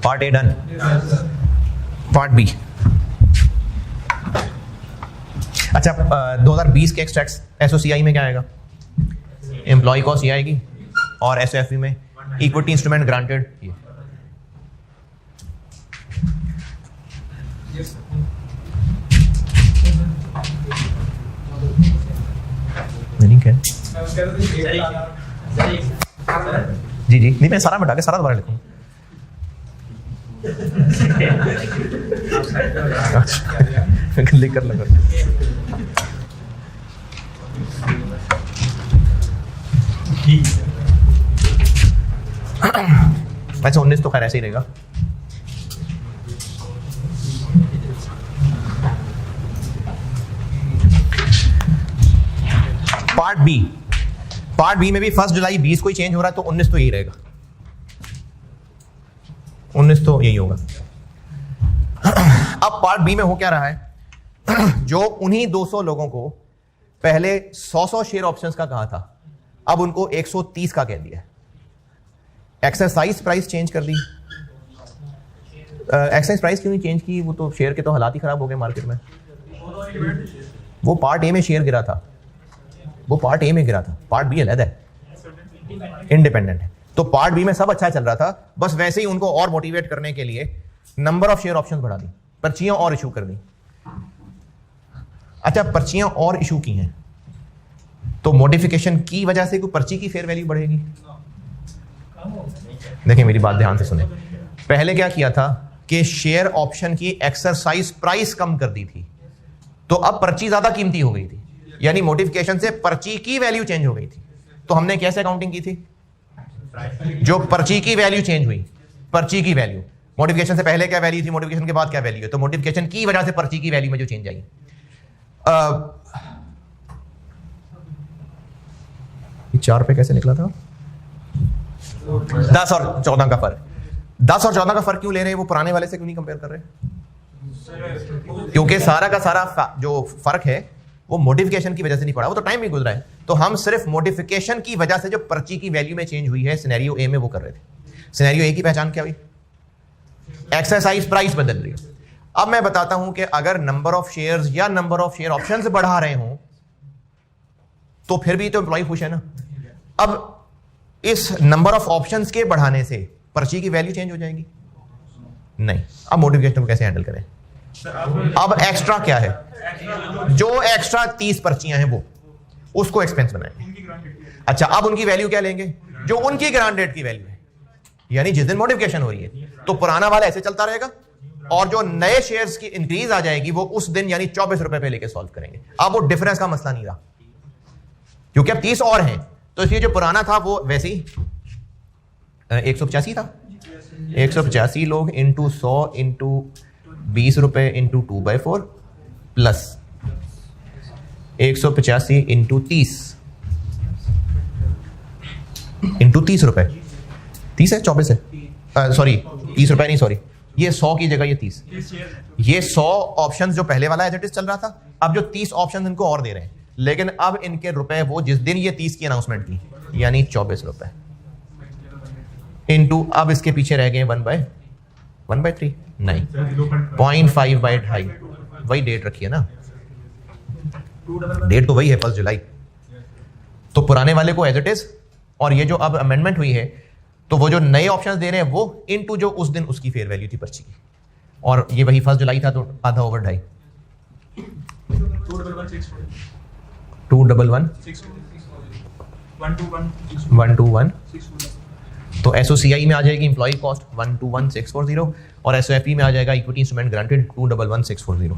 Part A done. Part B. अच्छा, 2020 के एक्सट्रैक्ट्स SOCI में क्या आएगा? एम्प्लॉय कॉस्ट ये आएगी, और SOFP में इक्विटी इंस्ट्रूमेंट ग्रांटेड ये। मीनिंग है? जी जी, नहीं मैं सारा मिटा के सारा दोबारा लिखूंगा। लिख कर लगा। वैसे 19 तो खैर ऐसे ही रहेगा। Part B. पार्ट बी में भी 1 जुलाई 20 को ही चेंज हो रहा है, तो 19 तो यही रहेगा। 19 तो यही होगा। अब पार्ट बी में हो क्या रहा है, जो उन्हीं 200 लोगों को पहले 100 शेयर ऑप्शंस का कहा था, अब उनको 130 का कह दिया। एक्सरसाइज प्राइस चेंज कर दी। एक्सरसाइज प्राइस क्यों नहीं चेंज की, वो तो शेयर के तो हालात ही खराब हो गए मार्केट में। वो पार्ट ए में शेयर गिरा था, वो पार्ट ए में गिरा था, पार्ट बी अलग है, इंडिपेंडेंट है। तो पार्ट बी में सब अच्छा चल रहा था, बस वैसे ही उनको और मोटिवेट करने के लिए नंबर ऑफ शेयर ऑप्शंस बढ़ा दी, पर्चियां और इशू कर दी। अच्छा, पर्चियां और इशू की हैं तो मॉडिफिकेशन की वजह से कोई पर्ची की फेयर वैल्यू बढ़ेगी? देखिए मेरी बात ध्यान से सुने। पहले क्या किया था कि शेयर ऑप्शन की एक्सरसाइज प्राइस कम कर दी थी, तो अब पर्ची ज्यादा कीमती हो गई थी, यानी मॉडिफिकेशन से पर्ची की वैल्यू चेंज हो गई थी। तो हमने कैसे अकाउंटिंग की थी? जो पर्ची की वैल्यू चेंज हुई, पर्ची की वैल्यू, मॉडिफिकेशन से पहले क्या वैल्यू थी, मॉडिफिकेशन के बाद क्या वैल्यू है, तो मॉडिफिकेशन की वजह से पर्ची की वैल्यू में जो चेंज आई। 4 पे कैसे निकला था? 10 और 14 का फर्क। 10 और 14 का फर्क क्यों ले रहे हैं? वो पुराने वाले से क्यों नहीं कंपेयर कर रहे? क्योंकि सारा का सारा जो फर्क है वो मॉडिफिकेशन की वजह से नहीं पड़ा, वो तो टाइम भी गुजरा है। तो हम सिर्फ मॉडिफिकेशन की वजह से जो पर्ची की वैल्यू में चेंज हुई है सिनेरियो ए में वो कर रहे थे। सिनेरियो ए की पहचान क्या हुई? एक्सरसाइज प्राइस बदल रही है। अब मैं बताता हूं कि अगर नंबर ऑफ शेयर्स या नंबर ऑफ शेयर ऑप्शंस बढ़ा रहे हो तो फिर भी तो एम्प्लॉय खुश है ना। अब इस नंबर ऑफ ऑप्शंस के बढ़ाने से पर्ची की वैल्यू चेंज हो जाएगी? नहीं। अब मॉडिफिकेशन को कैसे हैंडल करें? अब एक्स्ट्रा क्या है? जो एक्स्ट्रा 30 पर्चियां हैं वो उसको एक्सपेंस बनाएंगे। अच्छा, अब उनकी वैल्यू क्या लेंगे? जो उनकी ग्रांट डेट की वैल्यू है, यानी जिस दिन मॉडिफिकेशन हो रही है तो पुराना वाला ऐसे चलता रहेगा और जो नए शेयर्स की इंक्रीज आ जाएगी वो उस दिन यानी 24 रुपए पे लेके सॉल्व करेंगे। अब वो डिफरेंस का मसला नहीं रहा क्योंकि अब 30 और हैं, तो इसलिए जो पुराना था वो वैसे ही 185 था। 185 लोग इंटू 100 इंटू 20 रुपए इंटू 2/4 प्लस 185 इंटू 30 इंटू 30 रुपए। 30 है 24 है, सॉरी 30 रुपए नहीं, सॉरी ये 100 की जगह ये 30। ये 100 ऑप्शंस जो पहले वाला एज इट इज चल रहा था, अब जो 30 ऑप्शंस इनको और दे रहे हैं, लेकिन अब इनके रुपए वो जिस दिन ये 30 की अनाउंसमेंट की यानी 24 रुपए इंटू, अब इसके पीछे रह गए 1/3 नहीं 0.5/2.5, वही डेट रखी है ना, डेट तो वही है 1 जुलाई। तो पुराने वाले को एज इट इज, और ये जो अब अमेंडमेंट हुई है तो वो जो नए ऑप्शंस दे रहे हैं वो इनटू जो उस दिन उसकी फेयर वैल्यू थी पर्ची की, और ये वही 1 जुलाई था तो आधा ओवर 2.5 121 तो एसओसीआई में आ जाएगी एम्प्लॉय कॉस्ट 121,640 और एसओएफई में आ जाएगा इक्विटी इंस्ट्रूमेंट ग्रांटेड 211,640।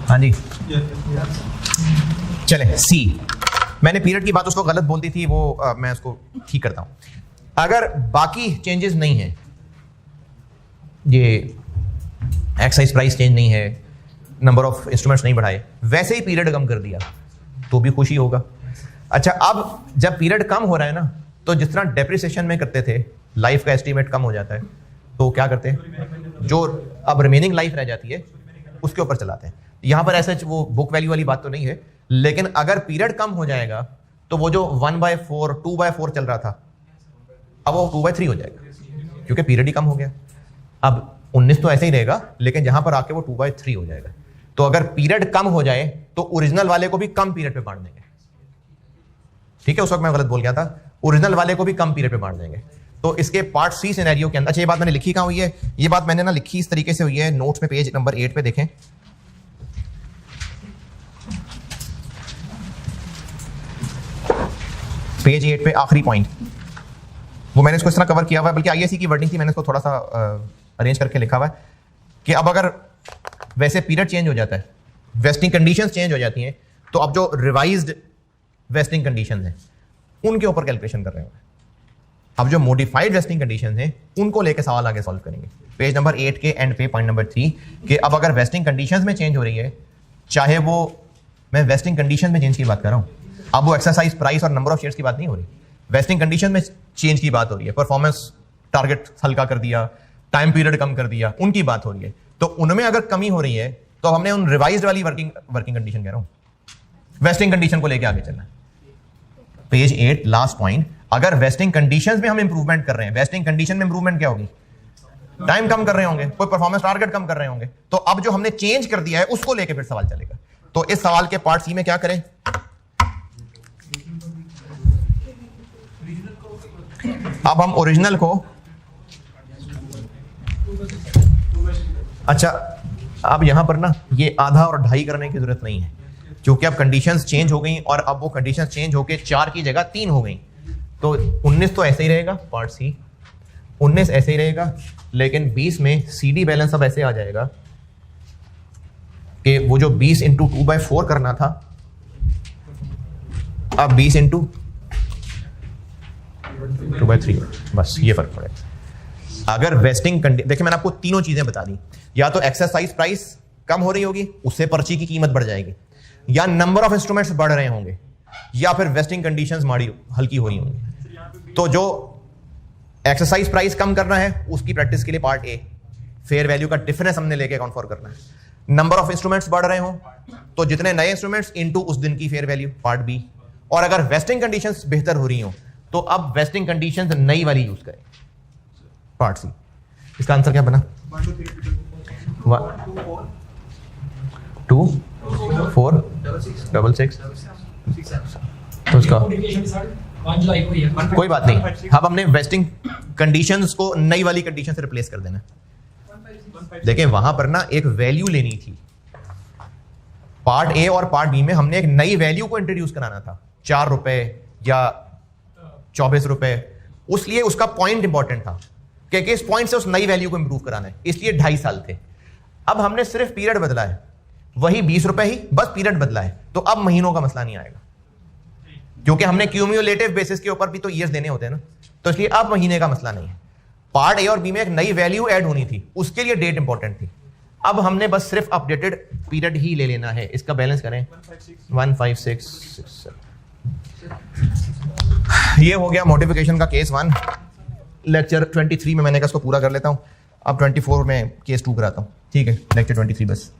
हाँ जी चले सी। मैंने पीरियड की बात उसको गलत बोल दी थी, वो मैं उसको ठीक करता हूं। अगर बाकी चेंजेस नहीं है, ये एक्साइज प्राइस चेंज नहीं है, नंबर ऑफ इंस्ट्रूमेंट्स नहीं बढ़ाए, वैसे ही पीरियड कम कर दिया तो भी खुशी होगा। अच्छा, अब जब पीरियड कम हो रहा है ना, तो जिस तरह डेप्रिसिएशन में करते थे, लाइफ का एस्टीमेट कम हो जाता है, तो क्या करते हैं, जो अब रिमेनिंग लाइफ रह जाती है उसके ऊपर चलाते हैं। यहां पर ऐसा वो बुक वैल्यू वाली बात तो नहीं है, लेकिन अगर पीरियड कम हो जाएगा तो वो जो 1/4 2/4 चल रहा था अब वो 2/3 हो जाएगा क्योंकि पीरियड ही कम हो गया। अब 19 तो ऐसे ही रहेगा, लेकिन जहां पर आके वो 2/3 हो जाएगा। तो अगर पीरियड कम हो जाए तो ओरिजिनल वाले को भी कम पीरियड पे बांट देंगे। ठीक है, उस वक्त मैं गलत बोल गया था, ओरिजिनल वाले को भी कम पीरियड पे बांट देंगे। तो इसके पार्ट सी सिनेरियो के अंदर, अच्छा ये बात मैंने लिखी कहाँ हुई है, ये बात मैंने ना लिखी इस तरीके से हुई है नोट्स में, पेज नंबर 8 पे देखें। पेज 8 पे आखिरी पॉइंट, वो मैंने इसको इस तरह कवर किया हुआ है, बल्कि आईएससी की वर्डिंग थी, मैंने इसको थोड़ा सा अरेंज करके लिखा हुआ है कि अब अगर वैसे पीरियड चेंज हो जाता है, वेस्टिंग कंडीशंस चेंज हो जाती हैं, तो अब जो रिवाइज्ड वेस्टिंग कंडीशंस हैं उनके ऊपर कैलकुलेशन कर रहे हैं। अब जो मॉडिफाइड वेस्टिंग कंडीशंस हैं उनको लेकर सवाल आगे सॉल्व करेंगे। पेज नंबर 8 के एंड पे पॉइंट नंबर 3 कि अब अगर वेस्टिंग कंडीशंस में चेंज हो रही है, चाहे वो, मैं वेस्टिंग कंडीशन में चेंज की बात कर रहा हूँ, अब वो एक्सरसाइज प्राइस और नंबर ऑफ शेयर्स की बात नहीं हो रही, वेस्टिंग कंडीशन में चेंज की बात हो रही है, परफॉर्मेंस टारगेट हल्का कर दिया, टाइम पीरियड कम कर दिया, उनकी बात हो रही है। तो उनमें अगर कमी हो रही है तो हमने उन रिवाइज्ड वाली वर्किंग कंडीशन कह रहा हूं, वेस्टिंग कंडीशन को लेके आगे चलना है। पेज 8 लास्ट पॉइंट, अगर वेस्टिंग कंडीशंस में हम इंप्रूवमेंट कर रहे हैं, वेस्टिंग कंडीशन में इंप्रूवमेंट क्या होगी, टाइम कम कर रहे होंगे, कोई परफॉर्मेंस टारगेट कम कर रहे होंगे, तो अब जो हमने चेंज कर दिया है उसको लेके फिर सवाल चलेगा। तो इस सवाल के पार्ट सी में क्या करें, अब हम ओरिजिनल को, अच्छा अब यहां पर ना ये आधा और ढाई करने की जरूरत नहीं है, क्योंकि अब कंडीशंस चेंज हो गई और अब वो कंडीशंस चेंज होके 4 की जगह 3 हो गई, तो 19 तो ऐसे ही रहेगा, पार्ट सी 19 ऐसे ही रहेगा, लेकिन 20 में CD बैलेंस अब ऐसे आ जाएगा कि वो जो 20 इंटू 2/4 करना था, अब 20 इंटू 2/3, बस ये फर्क पड़ेगा। अगर वेस्टिंग देखिए मैंने आपको तीनों चीजें बता दी, या तो एक्सरसाइज प्राइस कम हो रही होगी, उससे पर्ची की कीमत बढ़ जाएगी, या नंबर ऑफ इंस्ट्रूमेंट्स बढ़ रहे होंगे, या फिर वेस्टिंग कंडीशंस माड़ी हल्की हो रही होंगी। तो जो एक्सरसाइज प्राइस कम करना है उसकी प्रैक्टिस के लिए पार्ट ए, फेयर वैल्यू का डिफरेंस हमने लेके अकाउंट फॉर करना है। नंबर ऑफ इंस्ट्रूमेंट्स बढ़ रहे हो तो जितने नए इंस्ट्रूमेंट्स इनटू उस दिन की फेयर वैल्यू, पार्ट बी। और अगर वेस्टिंग कंडीशंस बेहतर हो रही हो तो अब वेस्टिंग कंडीशंस नई वाली यूज करें, पार्ट सी। इसका आंसर क्या बना, 2 4 6 6। तो उसका कोई बात नहीं, अब हमने वेस्टिंग कंडीशंस को नई वाली कंडीशन से रिप्लेस कर देना। देखिए वहां पर ना एक वैल्यू लेनी थी, पार्ट ए और पार्ट बी में हमने एक नई वैल्यू को इंट्रोड्यूस कराना था, 4 रुपए या 24 रुपए, उसलिए उसका पॉइंट इंपॉर्टेंट था कि इस पॉइंट से उस नई वैल्यू को इंप्रूव कराना है, इसलिए 2.5 साल थे। अब हमने सिर्फ पीरियड बदला है, वही 20 रुपए ही, बस पीरियड बदला है, तो अब महीनों का मसला नहीं आएगा, क्योंकि हमने क्यूमुलेटिव बेसिस के ऊपर भी तो ईयर्स देने होते हैं ना, तो इसलिए अब महीने का मसला नहीं है। पार्ट ए और बी में एक नई वैल्यू ऐड होनी थी, उसके लिए डेट इंपॉर्टेंट थी। अब हमने बस सिर्फ अपडेटेड पीरियड ही ले लेना है। इसका बैलेंस करें 15667। ये हो गया मॉडिफिकेशन का केस 1। लेक्चर 23 में मैंने कहा इसको पूरा कर लेता हूं, अब 24 में केस 2 कराता हूं, ठीक है। लेक्चर 23 बस।